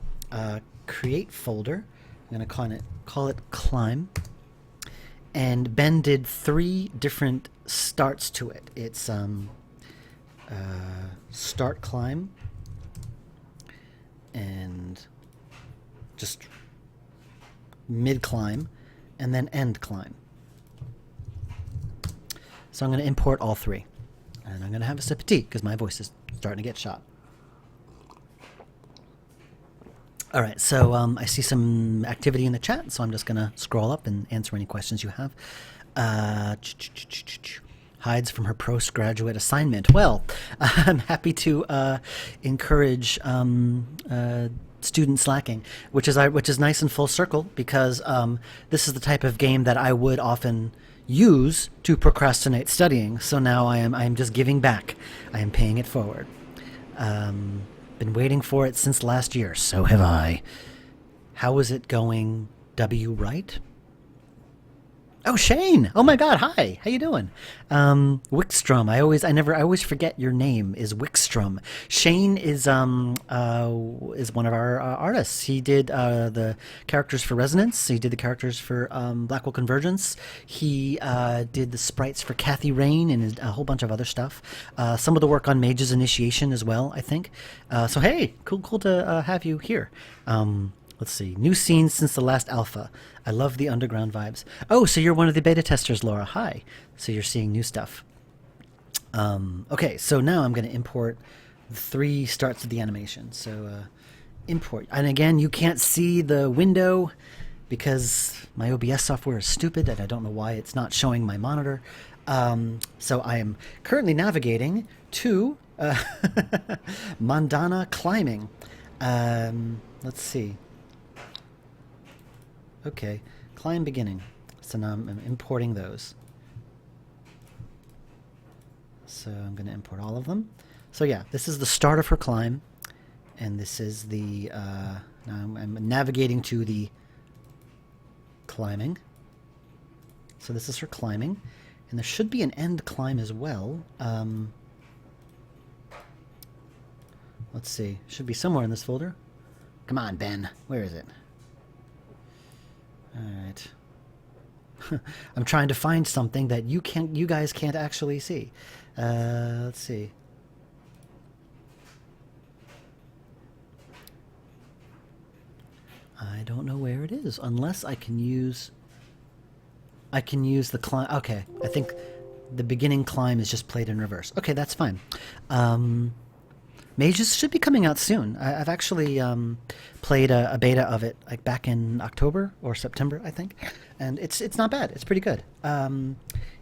create folder. I'm gonna call it climb. And Ben did 3 different starts to it. It's start climb and just mid climb and then end climb. So I'm going to import all three. And I'm going to have a sip of tea because my voice is starting to get shot. All right, so I see some activity in the chat, so I'm just going to scroll up and answer any questions you have. Hides from her postgraduate assignment. Well, I'm happy to encourage student slacking, which is nice and full circle, because this is the type of game that I would often use to procrastinate studying. So now I am just giving back. I am paying it forward. Been waiting for it since last year. So have I. How is it going, W. Wright? Oh, Shane! Oh my God! Hi, how you doing? Wickstrom. I always forget your name is Wickstrom. Shane is one of our artists. He did the characters for Resonance. He did the characters for Blackwell Convergence. He did the sprites for Kathy Rain and a whole bunch of other stuff. Some of the work on Mage's Initiation as well, I think. So hey, cool to have you here. Let's see. New scenes since the last alpha. I love the underground vibes. Oh, so you're one of the beta testers, Laura. Hi. So you're seeing new stuff. Okay, so now I'm going to import the 3 starts of the animation. So import. And again, you can't see the window because my OBS software is stupid and I don't know why it's not showing my monitor. So I am currently navigating to Mandana climbing. Let's see. Okay, climb beginning. So now I'm importing those. So I'm going to import all of them. So yeah, this is the start of her climb. And this is the, now I'm navigating to the climbing. So this is her climbing. And there should be an end climb as well. Let's see, should be somewhere in this folder. Come on, Ben, where is it? Alright. I'm trying to find something that you guys can't actually see. Let's see. I don't know where it is, unless I can use the climb. Okay, I think the beginning climb is just played in reverse. Okay, that's fine. Mages should be coming out soon. I've actually played a beta of it like back in October or September, I think, and it's not bad. It's pretty good.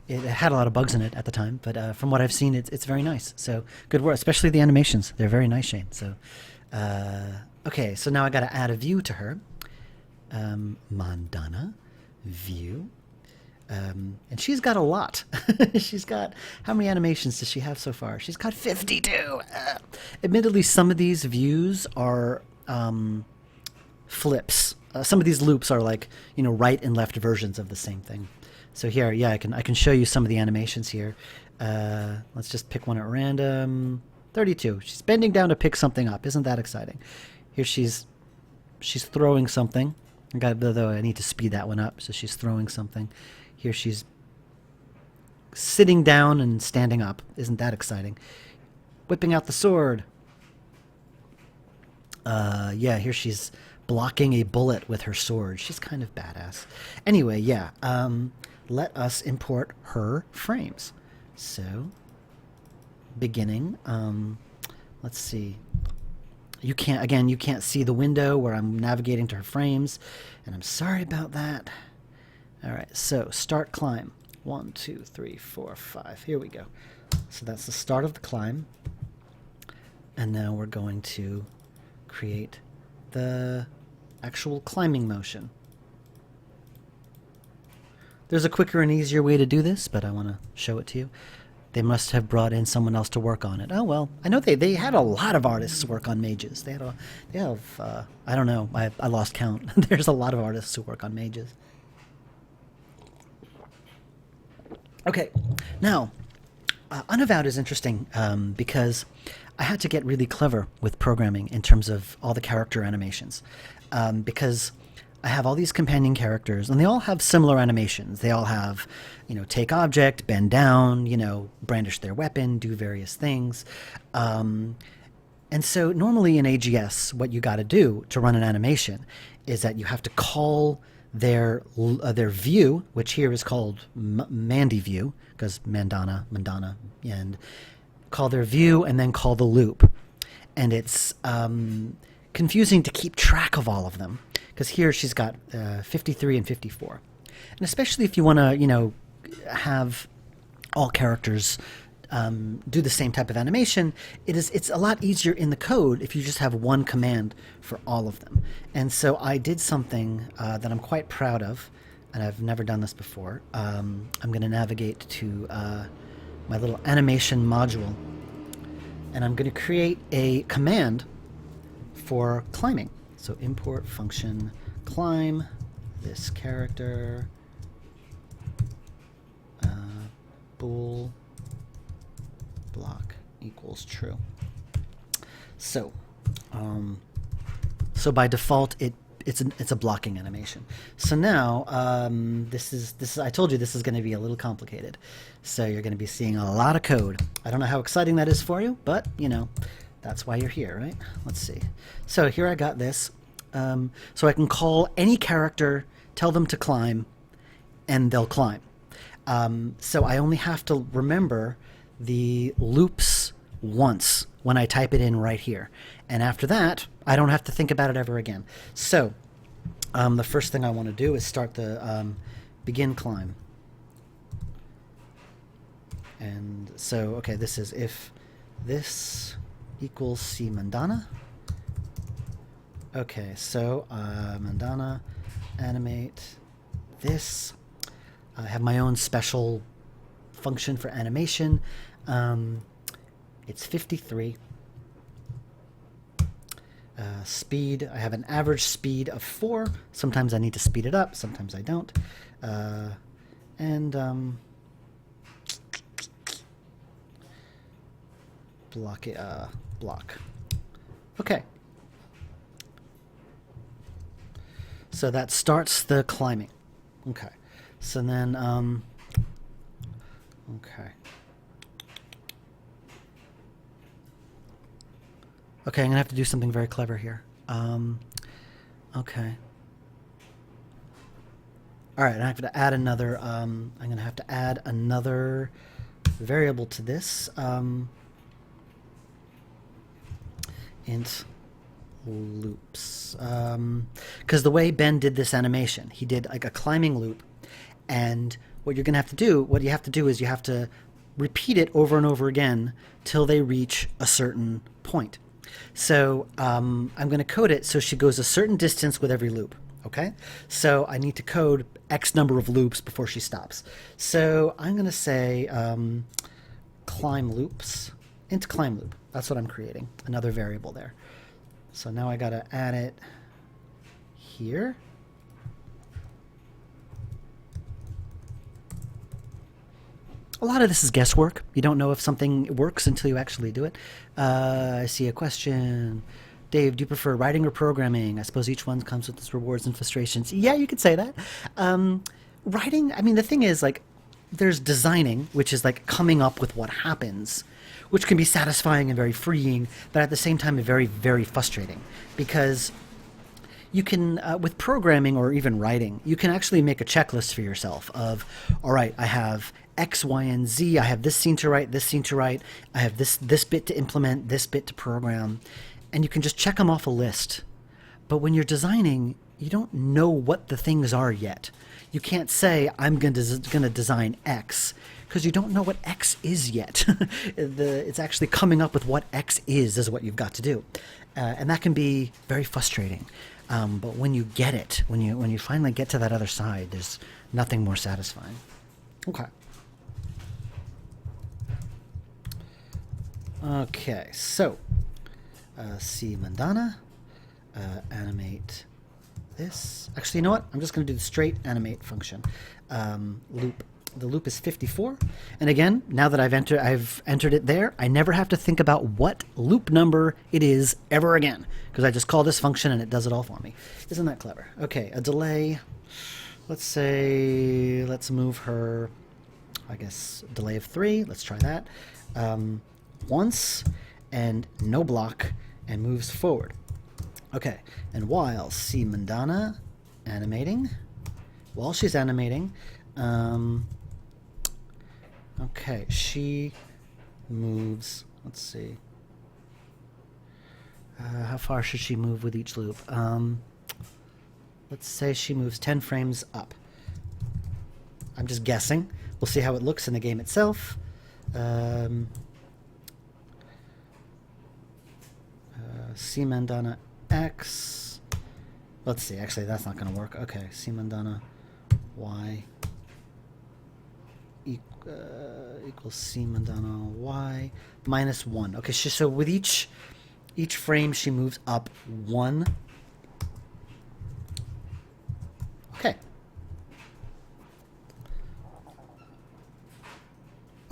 It had a lot of bugs in it at the time, but from what I've seen, it's very nice. So good work, especially the animations. They're very nice, Shane. So okay, so now I got to add a view to her. Mandana view. And she's got a lot. She's got, how many animations does she have so far? She's got 52. Admittedly, some of these views are flips. Some of these loops are like, you know, right and left versions of the same thing. So here, yeah, I can show you some of the animations here. Let's just pick one at random. 32. She's bending down to pick something up. Isn't that exciting? Here she's throwing something. Though I need to speed that one up. So she's throwing something. Here she's sitting down and standing up. Isn't that exciting? Whipping out the sword. Yeah, here she's blocking a bullet with her sword. She's kind of badass. Anyway, yeah. Let us import her frames. So, beginning. Let's see. You can't see the window where I'm navigating to her frames. And I'm sorry about that. Alright, so start climb. 1, 2, 3, 4, 5. Here we go. So that's the start of the climb. And now we're going to create the actual climbing motion. There's a quicker and easier way to do this, but I want to show it to you. They must have brought in someone else to work on it. Oh, well, I know they had a lot of artists work on mages. They have, I don't know, I lost count. There's a lot of artists who work on mages. Okay, now, Unavowed is interesting because I had to get really clever with programming in terms of all the character animations. Because I have all these companion characters, and they all have similar animations. They all have, you know, take object, bend down, you know, brandish their weapon, do various things. And so normally in AGS, what you got to do to run an animation is that you have to call their view, which here is called Mandy view, because mandana, and call their view and then call the loop. And it's confusing to keep track of all of them, because here she's got 53 and 54. And especially if you want to, have all characters do the same type of animation, it's a lot easier in the code if you just have one command for all of them. And so I did something that I'm quite proud of, and I've never done this before. I'm going to navigate to my little animation module, and I'm going to create a command for climbing. So import function climb this character bool block equals true. So so by default it's a blocking animation. So now this is I told you this is going to be a little complicated. So you're going to be seeing a lot of code. I don't know how exciting that is for you, but that's why you're here, right? Let's see. So here I got this. So I can call any character, tell them to climb, and they'll climb. So I only have to remember the loops once when I type it in right here. And after that, I don't have to think about it ever again. So the first thing I want to do is start the begin climb. And so, okay, this is if this equals C mandana. Okay, so mandana, animate this. I have my own special function for animation. It's 53. Speed, I have an average speed of 4. Sometimes I need to speed it up, sometimes I don't. Block it, block. Okay. So that starts the climbing. Okay. So then, okay. Okay, I'm gonna have to do something very clever here. Okay. All right, I have to add another. I'm gonna have to add another variable to this. Int loops. Because the way Ben did this animation, he did like a climbing loop, and what you have to do is you have to repeat it over and over again till they reach a certain point. So I'm going to code it so she goes a certain distance with every loop. Okay, so I need to code X number of loops before she stops. So I'm going to say climb loops, int climb loop. That's what I'm creating, another variable there. So now I got to add it here. A lot of this is guesswork. You don't know if something works until you actually do it. I see a question. Dave, do you prefer writing or programming? I suppose each one comes with its rewards and frustrations. Yeah, you could say that. Writing, I mean, the thing is, like, there's designing, which is like coming up with what happens, which can be satisfying and very freeing, but at the same time very, very frustrating. Because you can, with programming or even writing, you can actually make a checklist for yourself of, all right, I have X, Y, and Z. I have this scene to write, this scene to write. I have this bit to implement, this bit to program. And you can just check them off a list. But when you're designing, you don't know what the things are yet. You can't say, I'm going to design X, because you don't know what X is yet. It's actually coming up with what X is what you've got to do. And that can be very frustrating. But when you get it, when you finally get to that other side, there's nothing more satisfying. Okay. Okay, so C mandana, animate this. Actually, you know what? I'm just going to do the straight animate function. Loop. The loop is 54, and again, now that I've entered it there, I never have to think about what loop number it is ever again, because I just call this function and it does it all for me. Isn't that clever? Okay, a delay. Let's move her. I guess delay of 3. Let's try that. Once and no block, and moves forward. Okay, and while C mandana animating, while she's animating. Okay, she moves. Let's see. How far should she move with each loop? Let's say she moves 10 frames up. I'm just guessing. We'll see how it looks in the game itself. C Mandana X. Let's see. Actually, that's not going to work. Okay, C Mandana Y equals C Mandana Y minus 1. Okay, so with each frame she moves up 1. Okay.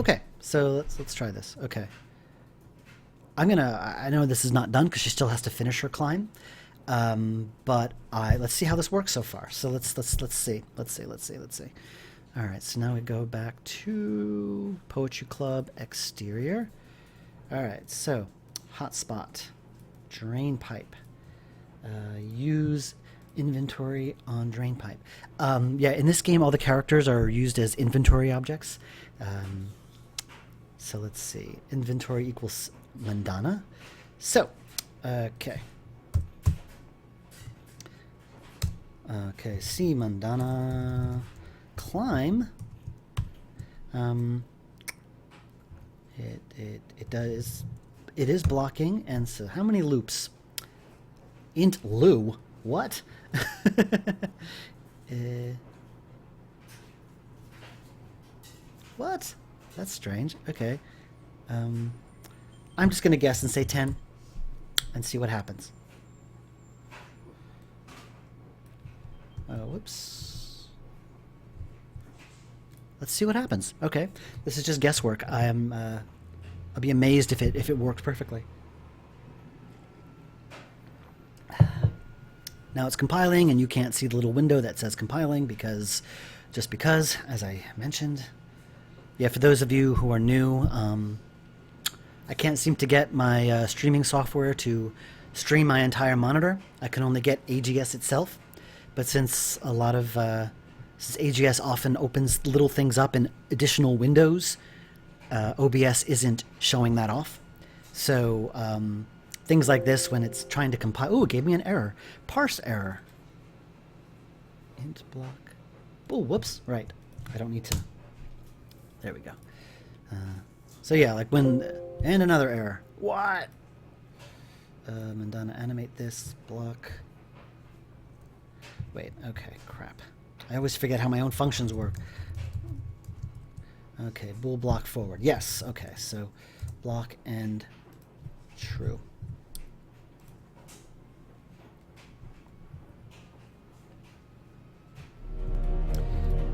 Okay, so let's try this. Okay. I know this is not done because she still has to finish her climb. But let's see how this works so far. So let's see. All right, so now we go back to Poetry Club exterior. All right, so hotspot, drain pipe, use inventory on drain pipe. Yeah, in this game, all the characters are used as inventory objects. So let's see, inventory equals Mandana. So, okay. Okay, C Mandana climb. It is blocking, and so how many loops? Int Lou. What? What? That's strange. Okay. I'm just gonna guess and say 10 and see what happens. Whoops. Let's see what happens. Okay, this is just guesswork. I'll be amazed if it works perfectly. Now it's compiling, and you can't see the little window that says compiling because, as I mentioned. Yeah, for those of you who are new, I can't seem to get my streaming software to stream my entire monitor. I can only get AGS itself. But since AGS often opens little things up in additional windows, OBS isn't showing that off. So things like this, when it's trying to compile... Oh, it gave me an error. Parse error. Int block. Oh, whoops. Right. I don't need to... There we go. So yeah, like when... And another error. What? Mandana, animate this block... Wait, okay, crap. I always forget how my own functions work. Okay, bool block forward. Yes, okay, so block and true.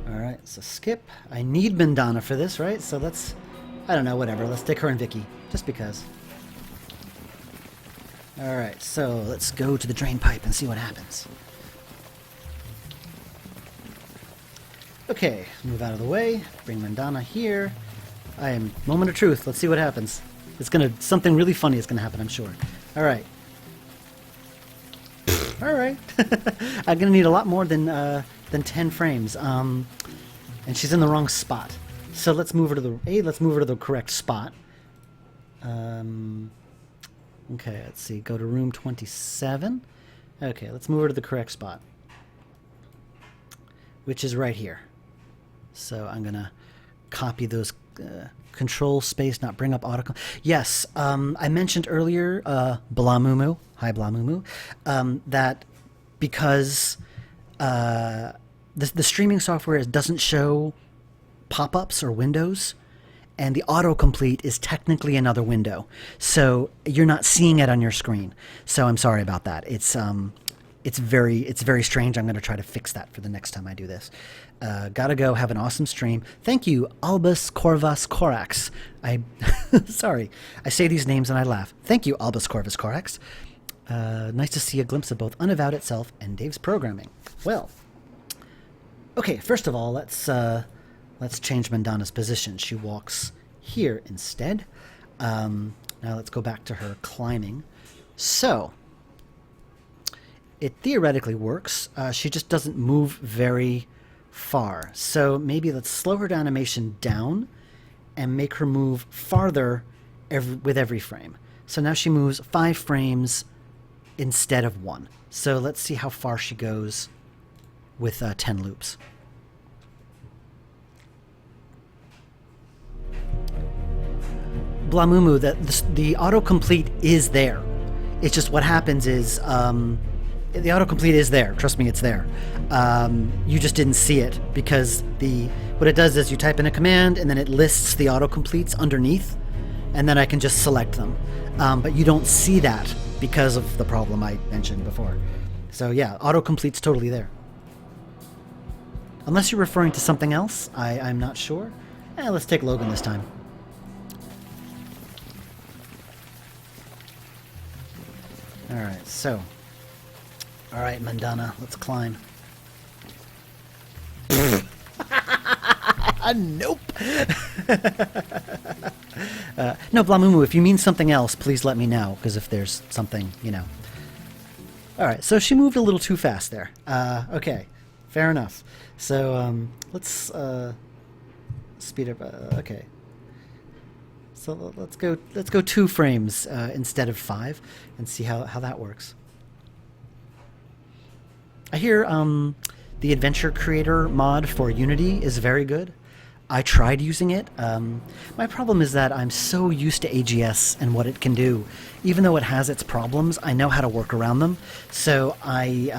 Alright, so skip. I need Mandana for this, right? So let's, I don't know, whatever. Let's stick her and Vicky, just because. Alright, so let's go to the drain pipe and see what happens. Okay, move out of the way, bring Mandana here. Moment of truth, let's see what happens. Something really funny is gonna happen, I'm sure. Alright. Alright. I'm gonna need a lot more than 10 frames. And she's in the wrong spot. So let's move her to the correct spot. Okay, let's see, go to room 27. Okay, let's move her to the correct spot. Which is right here. So I'm going to copy those control space, not bring up auto. Yes, I mentioned earlier, Blamumu, hi Blamumu, that because the streaming software doesn't show pop-ups or windows, and the autocomplete is technically another window. So you're not seeing it on your screen. So I'm sorry about that. It's very strange. I'm going to try to fix that for the next time I do this. Gotta go. Have an awesome stream. Thank you, Albus Corvus Corax. Sorry. I say these names and I laugh. Thank you, Albus Corvus Corax. Nice to see a glimpse of both Unavowed itself and Dave's programming. Well, okay. First of all, let's change Mandana's position. She walks here instead. Now let's go back to her climbing. So... it theoretically works. She just doesn't move very far. So maybe let's slow her animation down and make her move farther with every frame. So now she moves 5 frames instead of 1. So let's see how far she goes with 10 loops. Blamumu, the autocomplete is there. It's just what happens is the autocomplete is there. Trust me, it's there. You just didn't see it because what it does is you type in a command and then it lists the autocompletes underneath, and then I can just select them. But you don't see that because of the problem I mentioned before. So yeah, autocomplete's totally there. Unless you're referring to something else, I'm not sure. Let's take Logan this time. Alright, so. Alright, Mandana, let's climb. Nope! No, Blamumu, if you mean something else, please let me know, because if there's something, you know. Alright, so she moved a little too fast there. Okay, fair enough. So, let's speed up. Okay. So let's go 2 frames instead of 5 and see how that works. I hear the Adventure Creator mod for Unity is very good. I tried using it. My problem is that I'm so used to AGS and what it can do. Even though it has its problems, I know how to work around them. So I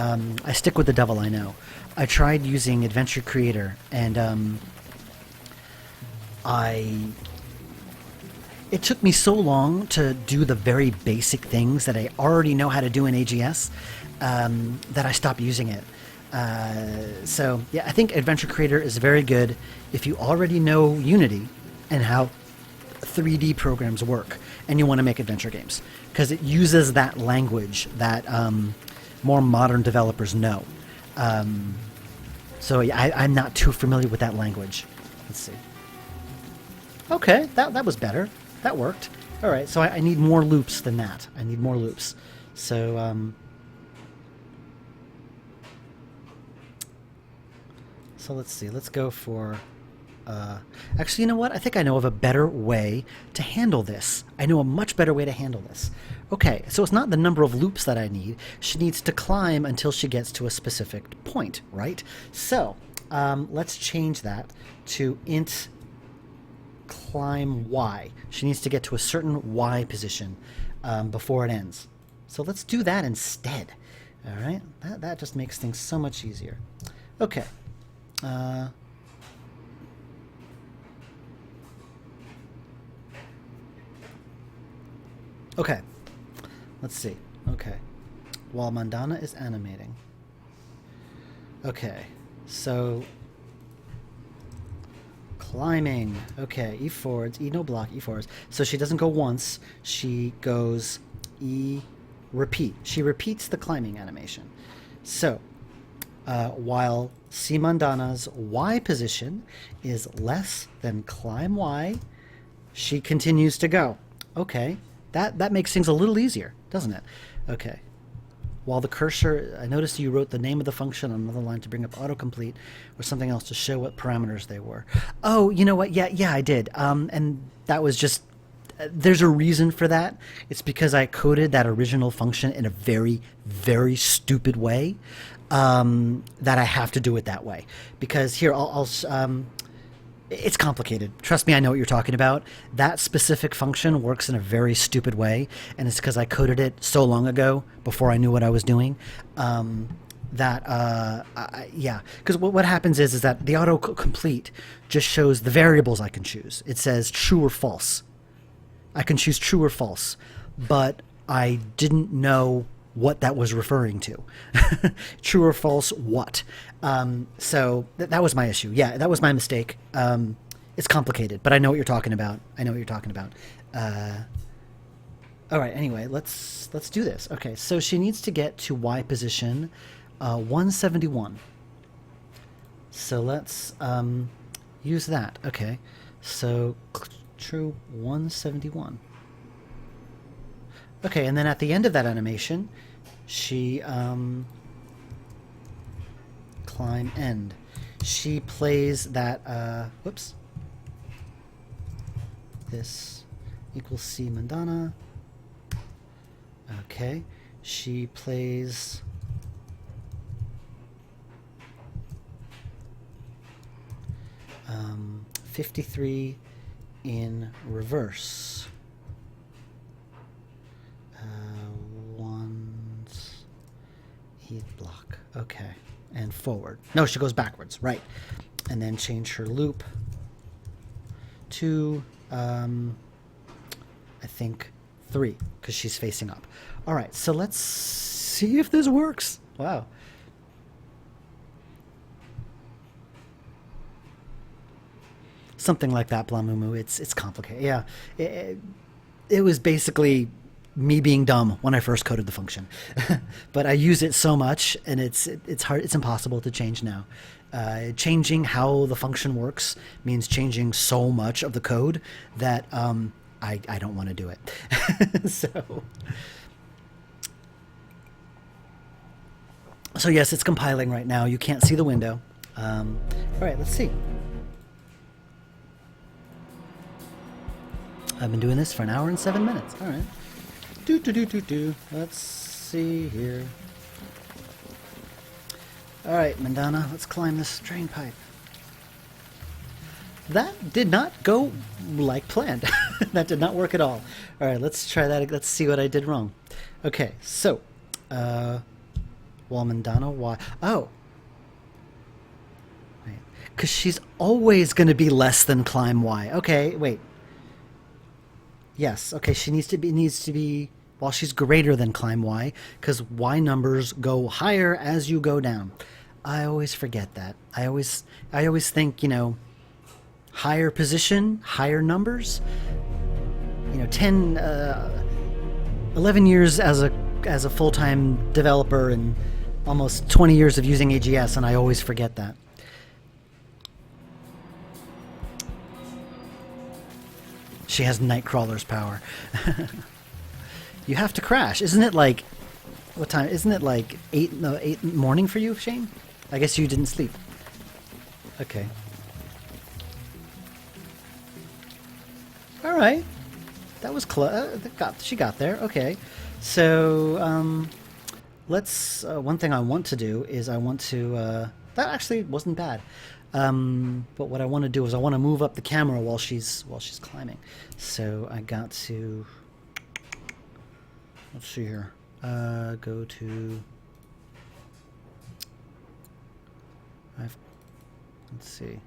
stick with the devil I know. I tried using Adventure Creator, and it took me so long to do the very basic things that I already know how to do in AGS that I stopped using it. So yeah, I think Adventure Creator is very good if you already know Unity and how 3D programs work and you want to make adventure games, because it uses that language that more modern developers know. So yeah, I'm not too familiar with that language. Let's see. Okay, that was better. That worked. All right, so I need more loops than that. I need more loops. So so let's see. Let's go for. Actually, you know what? I think I know of a better way to handle this. I know a much better way to handle this. Okay, so it's not the number of loops that I need. She needs to climb until she gets to a specific point, right? So let's change that to int climb y. She needs to get to a certain y position before it ends. So let's do that instead. All right, that just makes things so much easier. Okay. Okay, let's see. Okay, while Mandana is animating. Okay, so climbing. Okay, E forwards, E no block, E forwards. So she doesn't go once, she goes E repeat. She repeats the climbing animation. So while C Mandana's Y position is less than climb Y, she continues to go. Okay. That makes things a little easier, doesn't it? Okay. While the cursor, I noticed you wrote the name of the function on another line to bring up autocomplete or something else to show what parameters they were. Oh, you know what? Yeah, I did. And that was just, there's a reason for that. It's because I coded that original function in a very, very stupid way that I have to do it that way. Because here, it's complicated. Trust me, I know what you're talking about. That specific function works in a very stupid way, and it's because I coded it so long ago before I knew what I was doing. Yeah, because what happens is that the autocomplete just shows the variables I can choose. It says true or false. I can choose true or false, but I didn't know what that was referring to. True or false what? So that was my issue. Yeah, that was my mistake. It's complicated, but I know what you're talking about. All right, anyway, let's do this. Okay, so she needs to get to Y position 171. So let's use that. Okay, so true 171. Okay, and then at the end of that animation, she climb end. She plays that, whoops. This equals C Mandana. Okay. She plays 53 in reverse. One's heat block. Okay. And forward. No, she goes backwards. Right. And then change her loop to, I think, 3, because she's facing up. All right. So let's see if this works. Wow. Something like that, Blamumu. It's complicated. Yeah. It was basically me being dumb when I first coded the function, but I use it so much, and it's hard. It's impossible to change now. Changing how the function works means changing so much of the code that I don't want to do it. So yes, it's compiling right now. You can't see the window. All right, let's see. I've been doing this for 1 hour and 7 minutes. All right. Let's see here. All right, Mandana, let's climb this drain pipe. That did not go like planned. That did not work at all. All right, let's try that. Let's see what I did wrong. Okay, so, well, Mandana, why? Oh. Right. Because she's always going to be less than climb Y. Okay, wait. Yes, okay, she needs to be while she's greater than climb Y, because Y numbers go higher as you go down. I always forget that. I always think, higher position, higher numbers. 11 years as a full-time developer and almost 20 years of using AGS, and I always forget that. She has Nightcrawler's power. You have to crash. Isn't it like, what time? Isn't it like 8 in the morning for you, Shane? I guess you didn't sleep. Okay. All right. That was close. She got there. Okay. So, let's, one thing I want to do is I want to, that actually wasn't bad. But what I want to do is I want to move up the camera while she's climbing. So I got to, let's see here. Go to, let's see.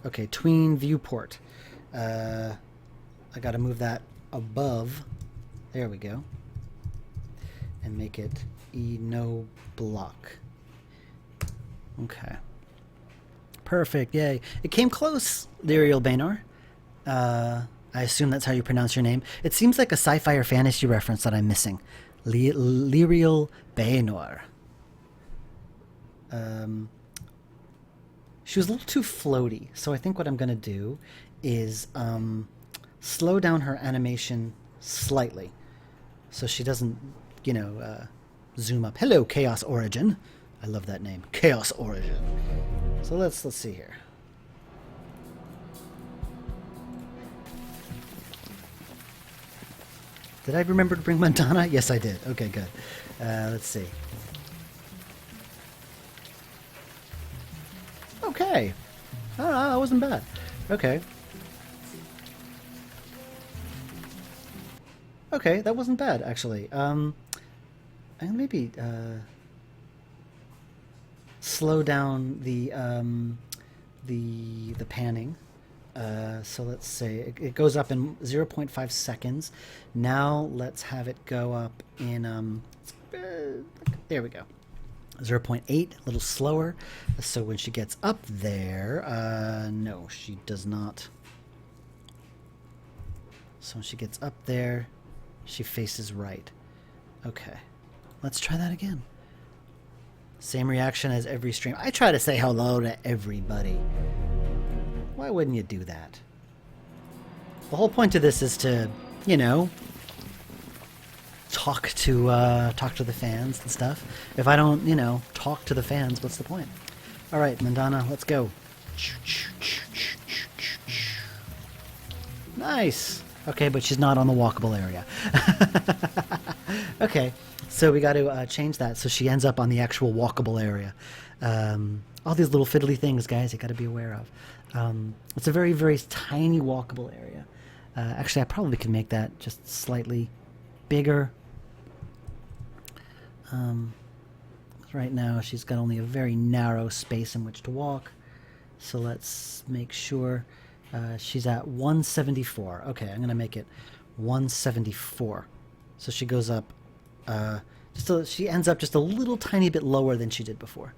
Okay, tween viewport. I got to move that above. There we go. And make it no block. Okay. Perfect, yay. It came close, Lyriel Baynor. I assume that's how you pronounce your name. It seems like a sci-fi or fantasy reference that I'm missing. Lyriel Baynor. She was a little too floaty, so I think what I'm going to do is slow down her animation slightly so she doesn't, zoom up. Hello, Chaos Origin. I love that name, Chaos Origin. So let's see here. Did I remember to bring Mandana? Yes, I did. Okay, good. Let's see. Okay. Oh, that wasn't bad. Okay. Okay, that wasn't bad, actually. And maybe slow down the panning. So let's say it goes up in 0.5 seconds. Now let's have it go up in there we go. 0.8, a little slower. So when she gets up there, no, she does not. So when she gets up there, she faces right. Okay, let's try that again. Same reaction as every stream. I try to say hello to everybody. Why wouldn't you do that? The whole point of this is to, talk to the fans and stuff. If I don't, talk to the fans, what's the point? All right, Mandana, let's go. Nice. Okay, but she's not on the walkable area. Okay, so we got to change that so she ends up on the actual walkable area. All these little fiddly things, guys, you got to be aware of. It's a very, very tiny walkable area. Actually, I probably could make that just slightly bigger. Right now, she's got only a very narrow space in which to walk. So let's make sure she's at 174. Okay, I'm going to make it 174. So she goes up, she ends up just a little tiny bit lower than she did before.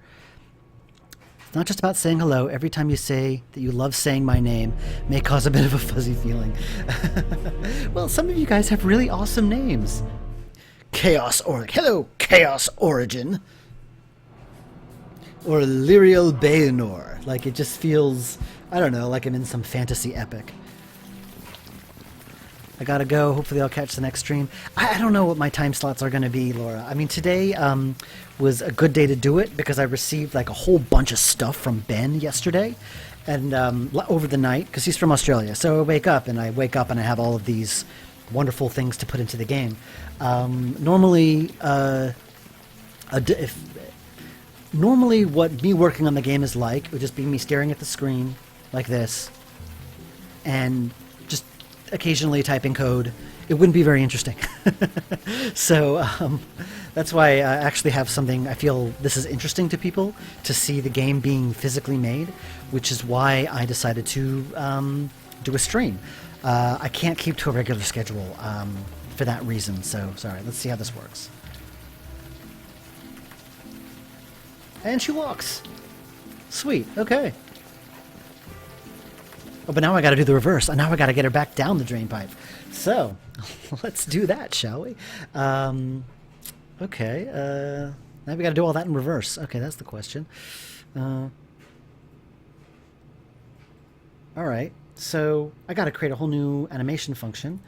It's not just about saying hello. Every time you say that you love saying my name may cause a bit of a fuzzy feeling. Well, some of you guys have really awesome names. Hello, Chaos Origin. Or Lyrial Baenor. Like, it just feels, I don't know, like I'm in some fantasy epic. I gotta go. Hopefully I'll catch the next stream. I don't know what my time slots are going to be, Laura. I mean, today was a good day to do it because I received like a whole bunch of stuff from Ben yesterday and over the night because he's from Australia. So I wake up and I have all of these wonderful things to put into the game. Normally what me working on the game is like would just be me staring at the screen like this and just occasionally typing code. It wouldn't be very interesting. So that's why I actually have something. I feel this is interesting to people to see the game being physically made, which is why I decided to do a stream. I can't keep to a regular schedule for that reason. So sorry. Let's see how this works. And she walks. Sweet. Okay. Oh, but now I got to do the reverse. Now I got to get her back down the drain pipe. So, let's do that, shall we? Okay. Now we got to do all that in reverse. Okay, that's the question. All right. So, I got to create a whole new animation function.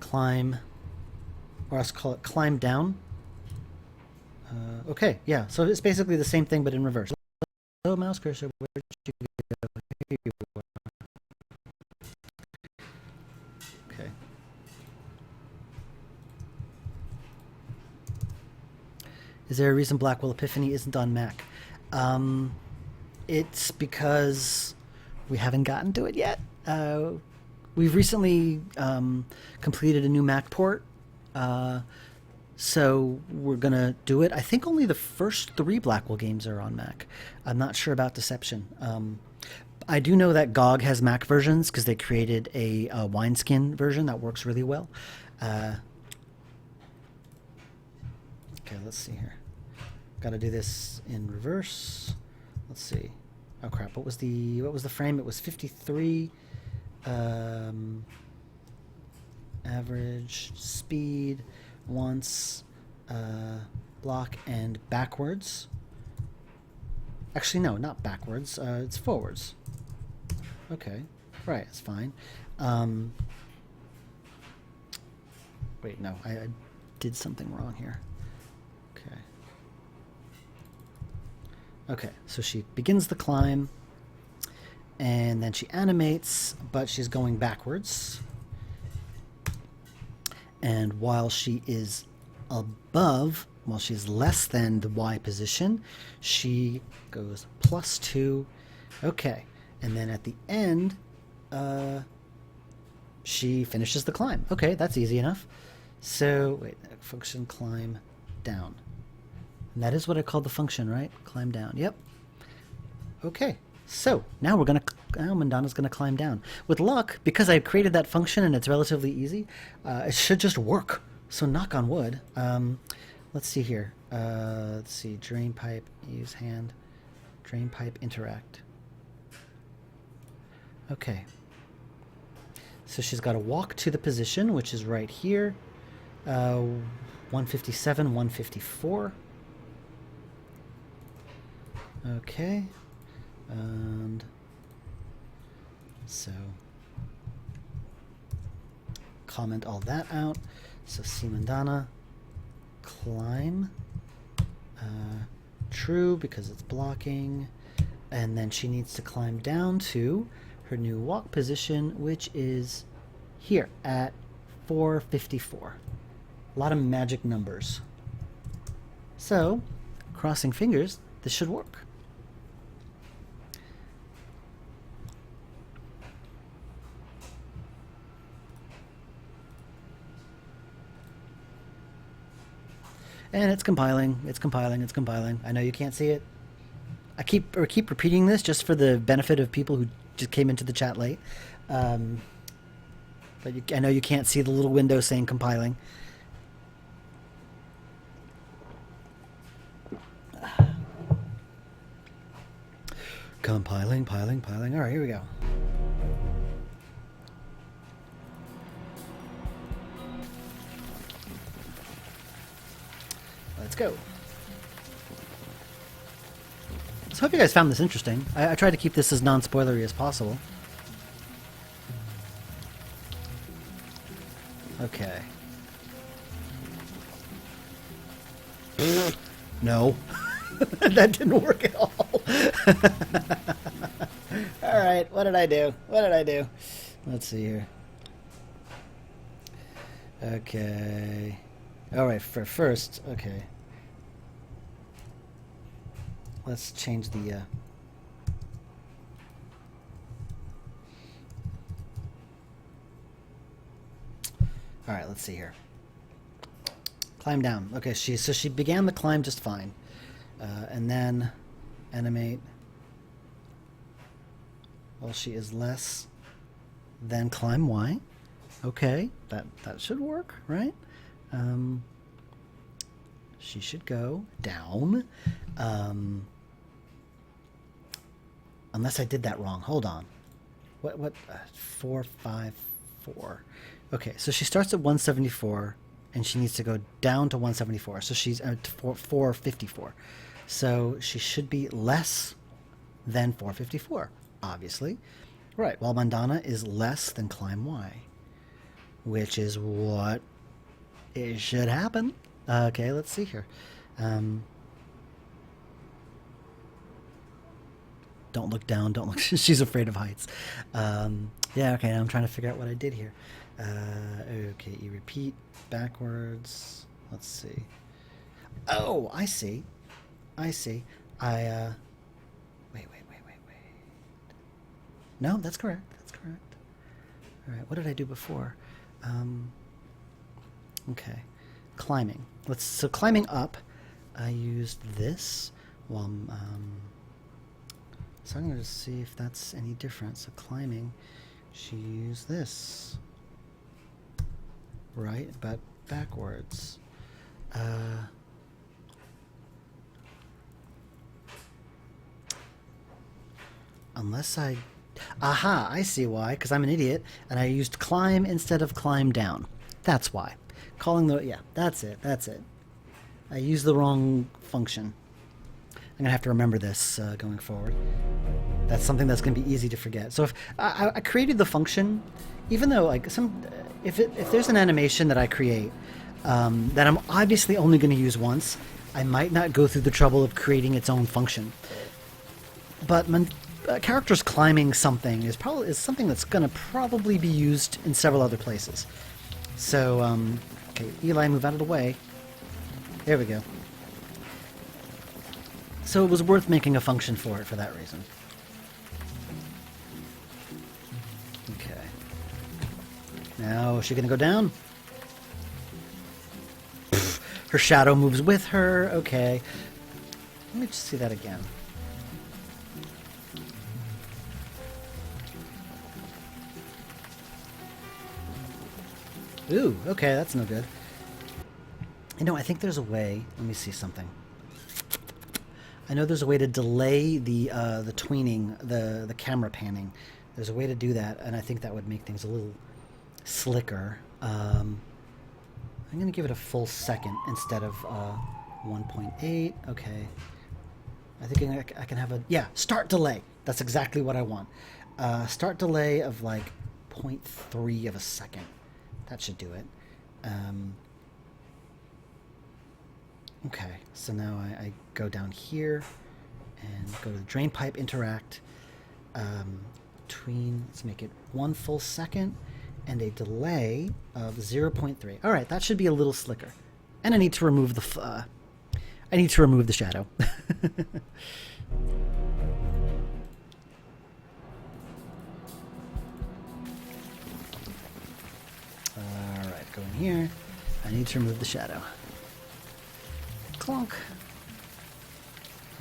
Climb, or let's call it climb down. Okay, yeah. So it's basically the same thing, but in reverse. Hello, mouse cursor. Where did you go? Here you are. Okay. Is there a reason Blackwell Epiphany isn't on Mac? It's because we haven't gotten to it yet. We've recently completed a new Mac port. So we're going to do it. I think only the first 3 Blackwell games are on Mac. I'm not sure about Deception. I do know that GOG has Mac versions because they created a wineskin version that works really well. Okay, let's see here. Got to do this in reverse. Let's see. Oh crap! What was the frame? It was 53. Average speed. Once, block and backwards. Actually, no, not backwards. It's forwards. Okay, right, it's fine. Wait, no, I did something wrong here. Okay. Okay, so she begins the climb, and then she animates, but she's going backwards. And while she is above, while she's less than the Y position, she goes +2. Okay. And then at the end, she finishes the climb. Okay, that's easy enough. So, wait, function climb down. And that is what I called the function, right? Climb down. Yep. Okay. So now now Mandana's gonna climb down. With luck, because I created that function and it's relatively easy, it should just work. So knock on wood. Let's see here. Let's see. Drain pipe. Use hand. Drain pipe. Interact. Okay. So she's got to walk to the position, which is right here. 157, 154. Okay. And so comment all that out. So see Mandana, climb, true because it's blocking. And then she needs to climb down to her new walk position, which is here at 454. A lot of magic numbers. So, crossing fingers, this should work. And it's compiling, it's compiling, it's compiling. I know you can't see it. I keep repeating this just for the benefit of people who just came into the chat late. But I know you can't see the little window saying compiling. Compiling, piling. All right, here we go. Let's go. So I hope you guys found this interesting. I tried to keep this as non-spoilery as possible. Okay. No. That didn't work at all. Alright, what did I do? What did I do? Let's see here. Okay. Alright, for first, okay. Let's change the... Alright, let's see here. Climb down. Okay, so she began the climb just fine. And then animate. Well, she is less than climb Y. Okay, that should work, right? She should go down. Unless I did that wrong. Hold on. What? 4, 5, 4. Okay, so she starts at 174, and she needs to go down to 174. So she's at 454. So she should be less than 454, obviously. Right, while Mandana is less than climb Y, which is what it should happen. Okay, let's see here. Don't look down, don't look... She's afraid of heights. Yeah, okay, I'm trying to figure out what I did here. Okay, you repeat backwards. Let's see. Oh, I see. Wait. No, that's correct. All right, what did I do before? Okay, climbing. So climbing up, I used this while... So I'm going to see if that's any different. So climbing, she used this. Right, but backwards. Unless I... Aha, I see why, because I'm an idiot, and I used climb instead of climb down. That's why. Calling the... Yeah, that's it. I used the wrong function. I'm going to have to remember this going forward. That's something that's going to be easy to forget. So if I created the function, even though like if there's an animation that I create that I'm obviously only going to use once, I might not go through the trouble of creating its own function. But characters climbing something is something that's going to probably be used in several other places. So okay, Eli, move out of the way. There we go. So it was worth making a function for it for that reason. Okay. Now, is she going to go down? Pfft, her shadow moves with her. Okay. Let me just see that again. Ooh, okay, that's no good. You know, I think there's a way. Let me see something. I know there's a way to delay the tweening, the camera panning. There's a way to do that, and I think that would make things a little slicker. I'm going to give it a full second instead of 1.8. Okay. I think I can have a... Yeah, start delay. That's exactly what I want. Start delay of like 0.3 of a second. That should do it. Okay, so now I go down here and go to the drain pipe interact. Let's make it 1 full second and a delay of 0.3. All right, that should be a little slicker. And I need to remove the shadow. All right, go in here. I need to remove the shadow. Clonk.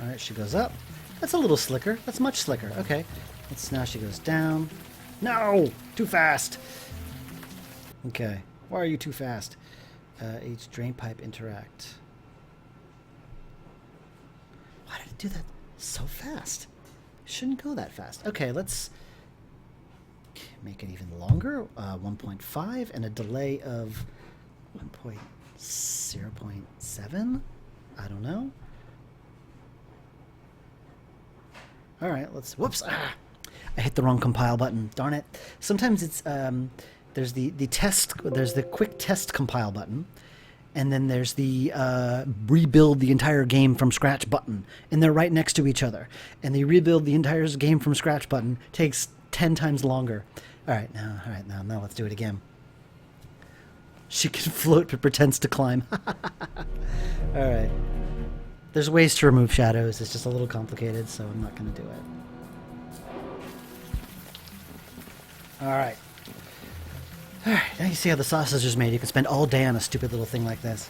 All right, she goes up. That's a little slicker. That's much slicker. Okay. Now she goes down. No! Too fast! Okay. Why are you too fast? H drain pipe interact. Why did it do that so fast? It shouldn't go that fast. Okay, let's make it even longer. 1.5 and a delay of 0.7? I don't know. All right, whoops. I hit the wrong compile button. Darn it. Sometimes it's there's the quick test compile button, and then there's the rebuild the entire game from scratch button, and they're right next to each other. And the rebuild the entire game from scratch button takes 10 times longer. All right, now let's do it again. She can float but pretends to climb. All right. There's ways to remove shadows. It's just a little complicated, so I'm not going to do it. All right. All right, now you see how the sausage is made. You can spend all day on a stupid little thing like this.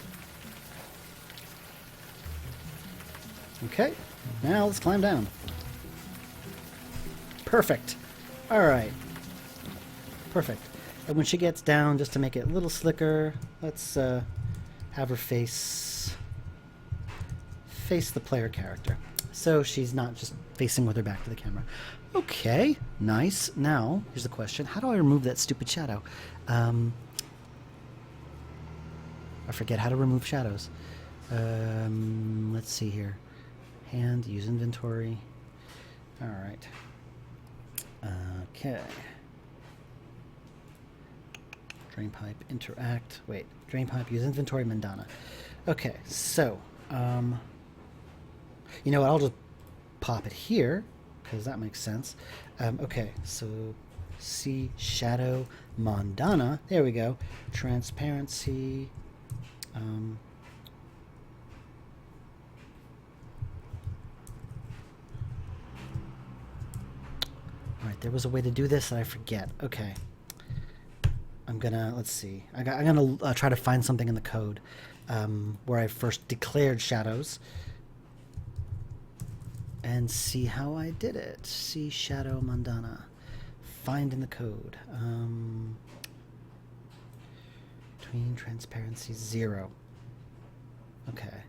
Okay, now let's climb down. Perfect. All right. Perfect. And when she gets down, just to make it a little slicker, let's have her face the player character. So she's not just facing with her back to the camera. Okay, nice. Now, here's the question. How do I remove that stupid shadow? I forget how to remove shadows. Let's see here. Hand, use inventory. All right. Okay. Drain pipe, interact. Wait, drain pipe, use inventory, Mandana. Okay, so, you know what, I'll just pop it here, because that makes sense. Okay, so see shadow Mandana. There we go. Transparency. Alright, there was a way to do this and I forget. Okay. I'm gonna, let's see. I'm gonna try to find something in the code where I first declared shadows and see how I did it. See shadow Mandana. Find in the code. Between transparency 0. Okay.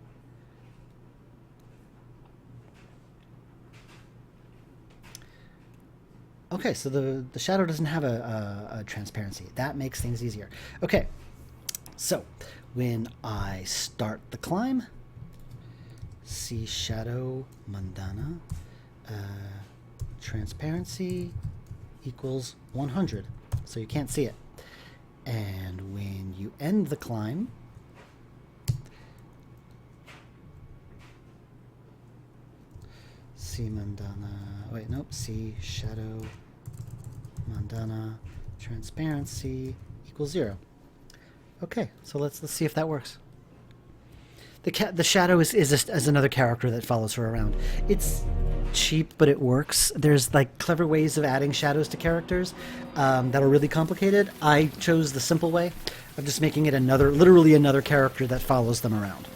Okay, so the shadow doesn't have a transparency. That makes things easier. Okay, so when I start the climb, see shadow Mandana, transparency equals 100, so you can't see it. And when you end the climb, see Mandana, wait, nope, see shadow Mandana, transparency equals 0. Okay, so let's see if that works. The shadow is another character that follows her around. It's cheap, but it works. There's like clever ways of adding shadows to characters that are really complicated. I chose the simple way of just making it literally another character that follows them around.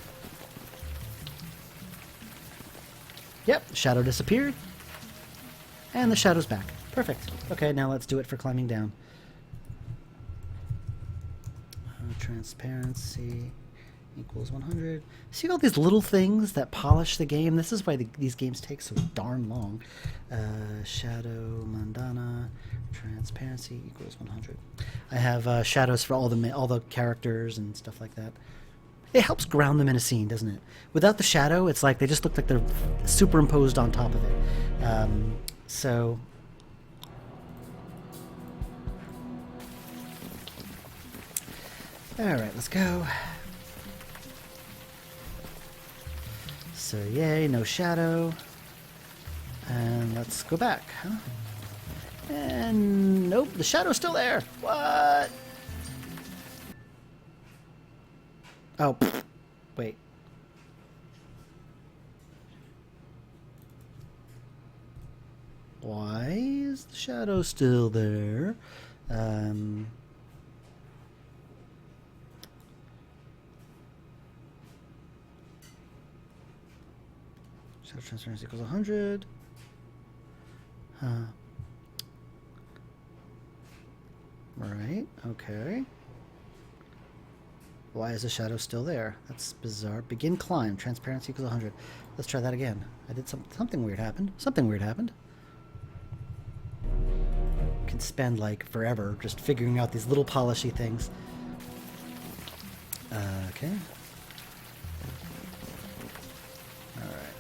Yep, shadow disappeared. And the shadow's back. Perfect. Okay, now let's do it for climbing down. Transparency equals 100. See all these little things that polish the game? This is why these games take so darn long. Shadow Mandana, transparency equals 100. I have shadows for all the characters and stuff like that. It helps ground them in a scene, doesn't it? Without the shadow, it's like they just look like they're superimposed on top of it. So all right, let's go. So yay, no shadow. And let's go back, huh? And nope, the shadow's still there. What? Oh, wait. Why is the shadow still there? Shadow transparency equals 100. Huh. Right, okay. Why is the shadow still there? That's bizarre. Begin climb. Transparency equals 100. Let's try that again. I did something weird happened. Something weird happened. Can spend like forever just figuring out these little polishy things. Okay. Alright.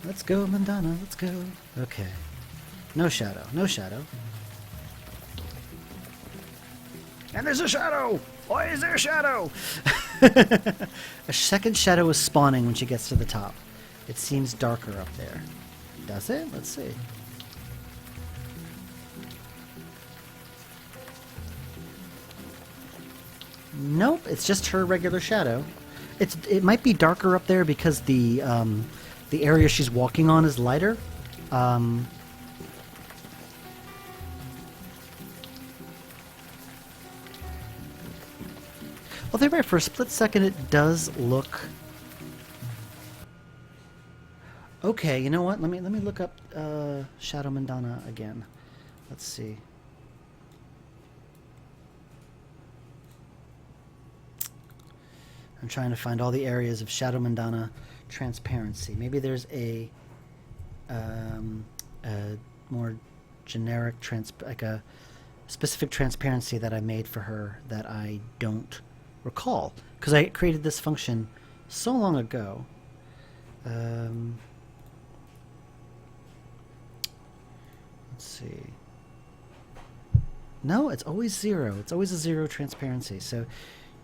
Let's go, Mandana. Let's go. Okay. No shadow. No shadow. And there's a shadow! Why is there a shadow? A second shadow is spawning when she gets to the top. It seems darker up there. Does it? Let's see. Nope, it's just her regular shadow. It might be darker up there because the area she's walking on is lighter. Well, there, right, for a split second, it does look. Okay, you know what? Let me look up Shadow Mandana again. Let's see. I'm trying to find all the areas of Shadow Mandana transparency. Maybe there's a more generic like a specific transparency that I made for her that I don't recall, because I created this function so long ago. Let's see. No, it's always 0. It's always a 0 transparency. So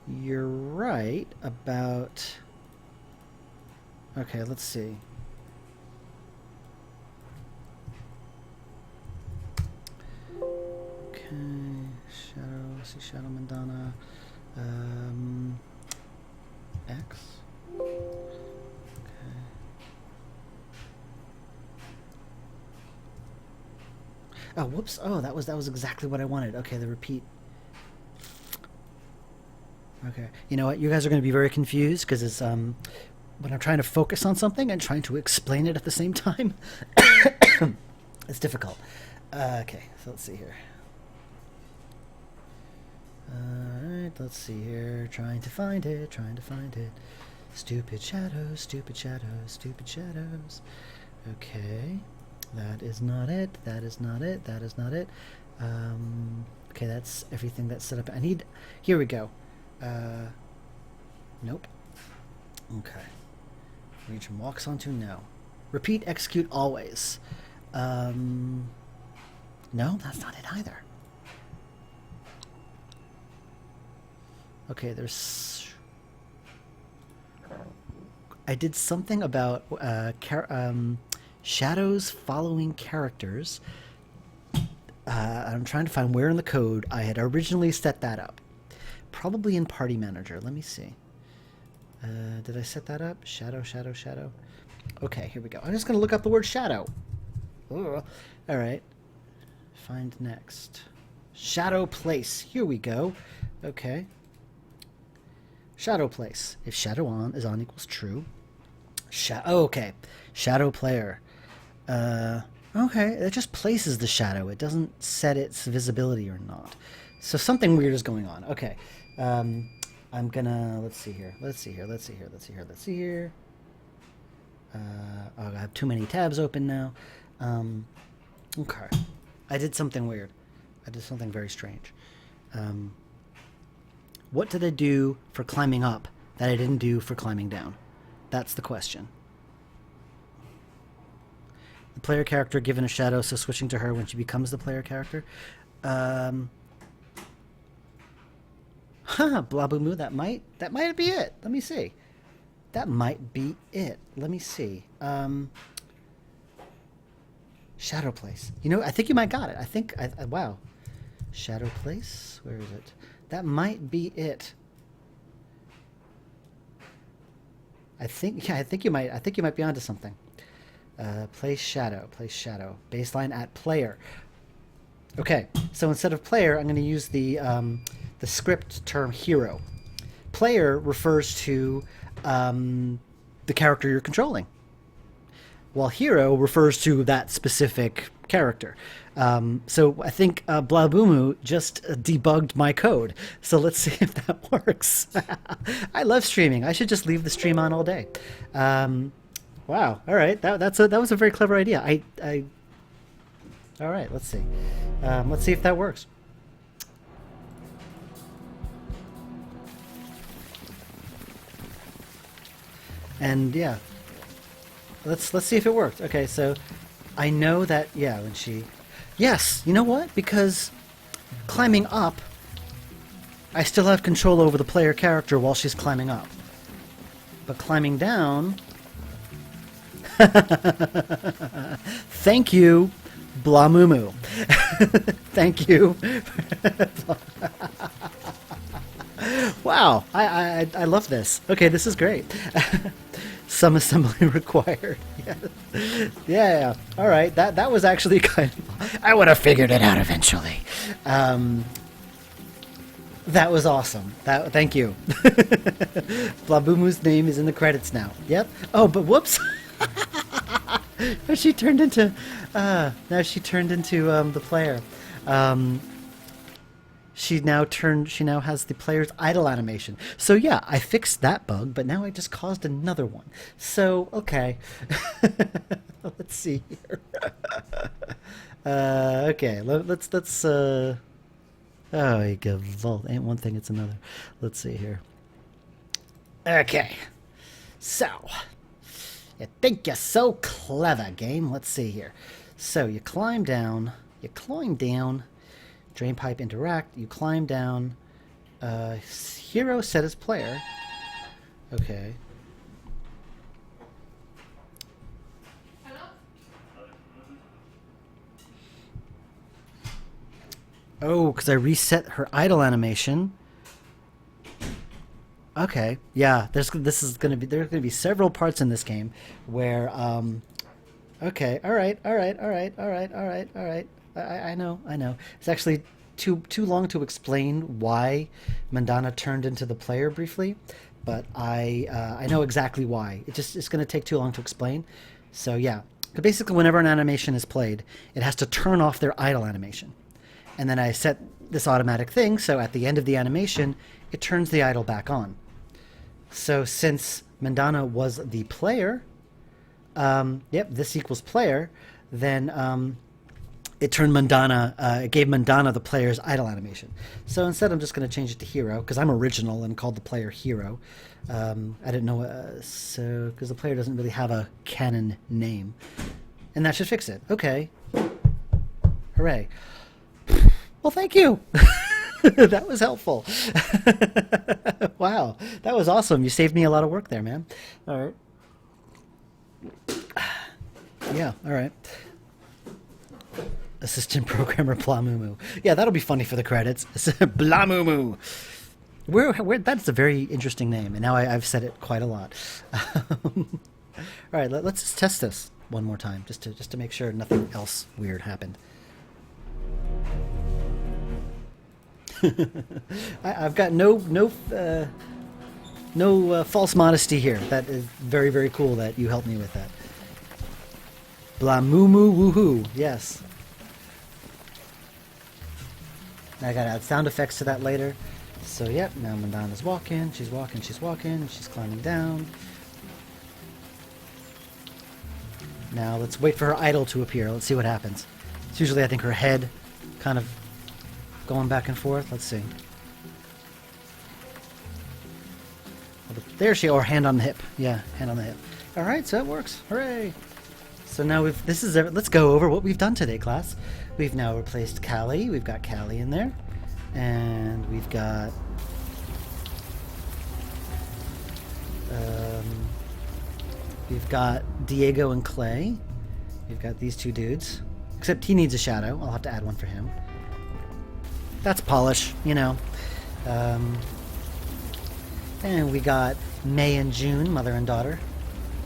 you're right about. Okay, let's see. Okay, see Shadow Mandana. X. Okay. Oh, whoops! Oh, that was exactly what I wanted. Okay, the repeat. Okay, you know what? You guys are going to be very confused because it's when I'm trying to focus on something and trying to explain it at the same time. It's difficult. Okay, so let's see here. Alright, let's see here. Trying to find it. Stupid shadows, stupid shadows, stupid shadows. Okay. That is not it. That is not it. That is not it. Okay, that's everything that's set up. I need. Here we go. Nope. Okay. Region walks onto, no. Repeat, execute always. No, that's not it either. Okay, there's. I did something about shadows following characters. I'm trying to find where in the code I had originally set that up. Probably in Party Manager. Let me see. Did I set that up? Shadow, shadow, shadow. Okay, here we go. I'm just going to look up the word shadow. Ugh. All right. Find next. Shadow place. Here we go. Okay. Shadow place. If shadow on is on equals true. Okay. Shadow player. Okay, it just places the shadow. It doesn't set its visibility or not. So something weird is going on. Okay. I'm gonna, let's see here. I have too many tabs open now. Okay. I did something weird. I did something very strange. What did I do for climbing up that I didn't do for climbing down? That's the question. The player character given a shadow, so switching to her when she becomes the player character. Blabumu, that might be it. Let me see. that might be it. Let me see. Shadow Place. You know, I think you might got it. I think, wow. Shadow Place? Where is it? That might be it. I think you might be onto something. Place shadow. Baseline at player. Okay, so instead of player, I'm going to use the script term hero. Player refers to the character you're controlling, while hero refers to that specific character. So I think Blabumu just debugged my code. So let's see if that works. I love streaming. I should just leave the stream on all day. Wow. All right. That was a very clever idea. All right. Let's see. Let's see if that works. And yeah, let's see if it worked. Okay, so I know that, yeah, when she... Yes, you know what? Because climbing up, I still have control over the player character while she's climbing up. But climbing down... Thank you, Blamumu. Thank you. Wow, I love this. Okay, this is great. Some assembly required. Yeah. All right. That was actually kind of... I would have figured it out eventually. That was awesome. Thank you. Blabumu's name is in the credits now. Yep. Oh, but whoops. Now she turned into the player. She now has the player's idle animation. So yeah, I fixed that bug, but now I just caused another one. So, okay. Let's see here. Okay, let's oh, you go vault. Ain't one thing, it's another. Let's see here. Okay. So, you think you're so clever, game. Let's see here. So, you climb down, drain pipe interact, you climb down, hero set as player. Okay. Hello? Oh, because I reset her idle animation. Okay, yeah, there's gonna be several parts in this game where okay, all right. I know. It's actually too long to explain why Mandana turned into the player briefly, but I know exactly why. It's going to take too long to explain. So yeah, but basically, whenever an animation is played, it has to turn off their idle animation, and then I set this automatic thing. So at the end of the animation, it turns the idle back on. So since Mandana was the player, yep, this equals player, then it turned Mandana, it gave Mandana the player's idle animation. So instead I'm just going to change it to hero, because I'm original and called the player hero. I didn't know, so, because the player doesn't really have a canon name. And that should fix it. Okay. Hooray. Well, thank you. That was helpful. Wow. That was awesome. You saved me a lot of work there, man. All right. Yeah, all right. Assistant programmer Blamumu. Yeah, that'll be funny for the credits. Blamumu. Where? That's a very interesting name, and now I've said it quite a lot. All right, let's just test this one more time, just to make sure nothing else weird happened. I've got no false modesty here. That is very, very cool that you helped me with that. Blamumu woohoo. Yes. I gotta add sound effects to that later. So yep, now Mandana's walking, she's walking, and she's climbing down. Now let's wait for her idol to appear. Let's see what happens. It's usually, I think, her head kind of going back and forth. Let's see. There she, or hand on the hip. Yeah, hand on the hip. Alright, so it works. Hooray! So now let's go over what we've done today, class. We've now replaced Callie. We've got Callie in there. And we've got Um, we've got Diego and Clay. We've got these two dudes. Except he needs a shadow. I'll have to add one for him. That's polish, you know. And we got May and June, mother and daughter.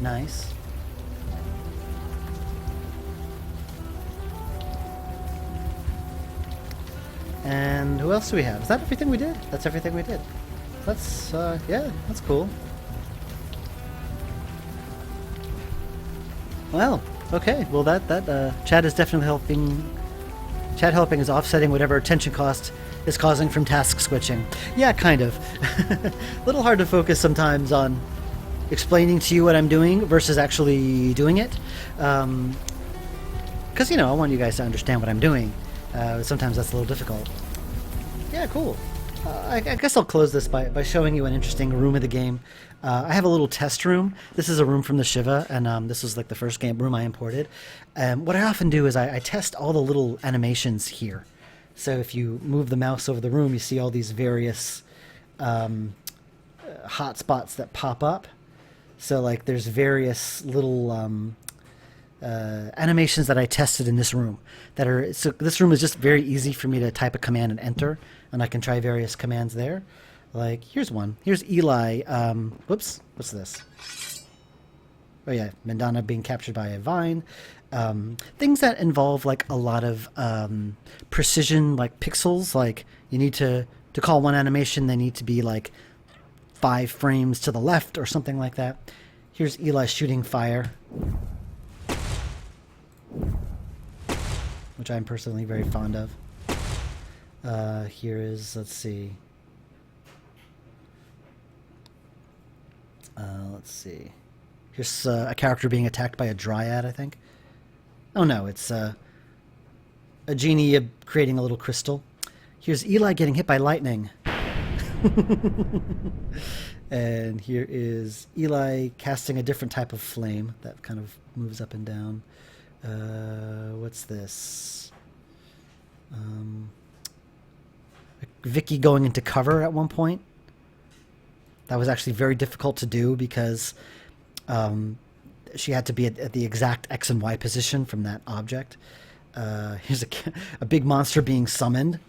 Nice. And who else do we have? Is that everything we did? That's everything we did. That's, yeah, that's cool. Well, okay. Well, Chad is definitely helping. Chad helping is offsetting whatever attention cost is causing from task switching. Yeah, kind of. A little hard to focus sometimes on explaining to you what I'm doing versus actually doing it. Because, you know, I want you guys to understand what I'm doing. Sometimes that's a little difficult. Yeah, cool. I guess I'll close this by showing you an interesting room of the game. I have a little test room. This is a room from the Shiva, and this was like the first game room I imported. What I often do is I test all the little animations here. So if you move the mouse over the room, you see all these various hotspots that pop up. So like there's various little animations that I tested in this room that are, so this room is just very easy for me to type a command and enter, and I can try various commands there. Like here's one. Here's Eli. Whoops. What's this? Oh yeah, Mendana being captured by a vine. Things that involve like a lot of precision, like pixels. Like you need to call one animation, they need to be like 5 frames to the left or something like that. Here's Eli shooting fire, which I'm personally very fond of. Here is, let's see. Let's see. Here's a character being attacked by a dryad, I think. Oh no, it's a genie creating a little crystal. Here's Eli getting hit by lightning. And here is Eli casting a different type of flame that kind of moves up and down. What's this? Vicky going into cover at one point. That was actually very difficult to do because she had to be at the exact X and Y position from that object. Here's a big monster being summoned.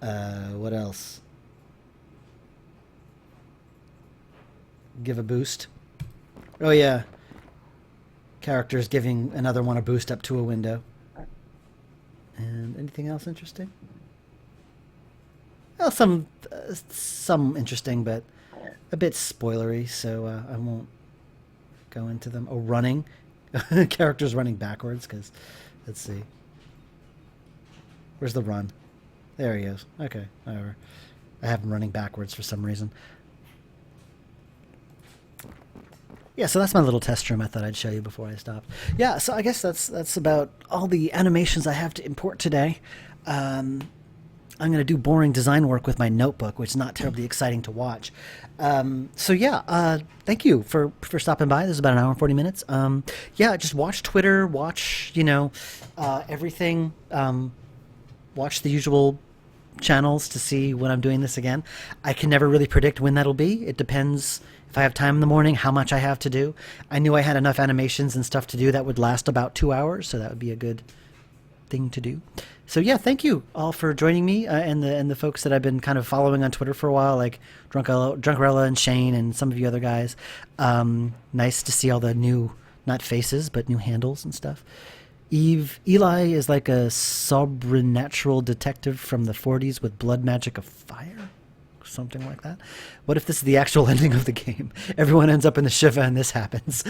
What else? Give a boost. Oh yeah. Characters giving another one a boost up to a window. And anything else interesting? Well, some interesting, but a bit spoilery, so I won't go into them. Oh, running. Characters running backwards, because, let's see. Where's the run? There he is. Okay, whatever. I have him running backwards for some reason. Yeah, so that's my little test room I thought I'd show you before I stopped. Yeah, so I guess that's about all the animations I have to import today. I'm going to do boring design work with my notebook, which is not terribly exciting to watch. So yeah, thank you for stopping by. This is about an hour and 40 minutes. Yeah, just watch Twitter, watch, you know, everything. Watch the usual channels to see when I'm doing this again. I can never really predict when that'll be. It depends if I have time in the morning, how much I have to do. I knew I had enough animations and stuff to do that would last about 2 hours, so that would be a good thing to do. So yeah, thank you all for joining me and the folks that I've been kind of following on Twitter for a while, like Drunkarella and Shane and some of you other guys. Nice to see all the new, not faces, but new handles and stuff. Eli is like a sobrenatural detective from the 40s with blood magic of fire. Something like that. What if this is the actual ending of the game? Everyone ends up in the Shiva and this happens.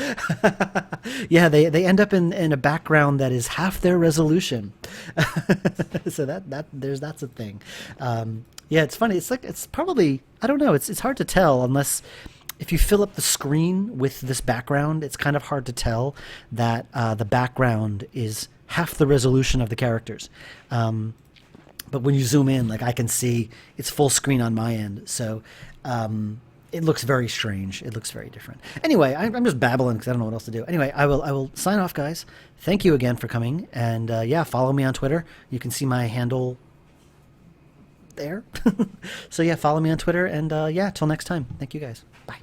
Yeah, they end up in a background that is half their resolution. So that's a thing. Yeah, it's funny. It's probably, I don't know, it's hard to tell unless if you fill up the screen with this background, it's kind of hard to tell that the background is half the resolution of the characters. But when you zoom in, like I can see it's full screen on my end. So it looks very strange. It looks very different. Anyway, I'm just babbling because I don't know what else to do. Anyway, I will sign off, guys. Thank you again for coming. And yeah, follow me on Twitter. You can see my handle there. So yeah, follow me on Twitter, and yeah, till next time. Thank you guys. Bye.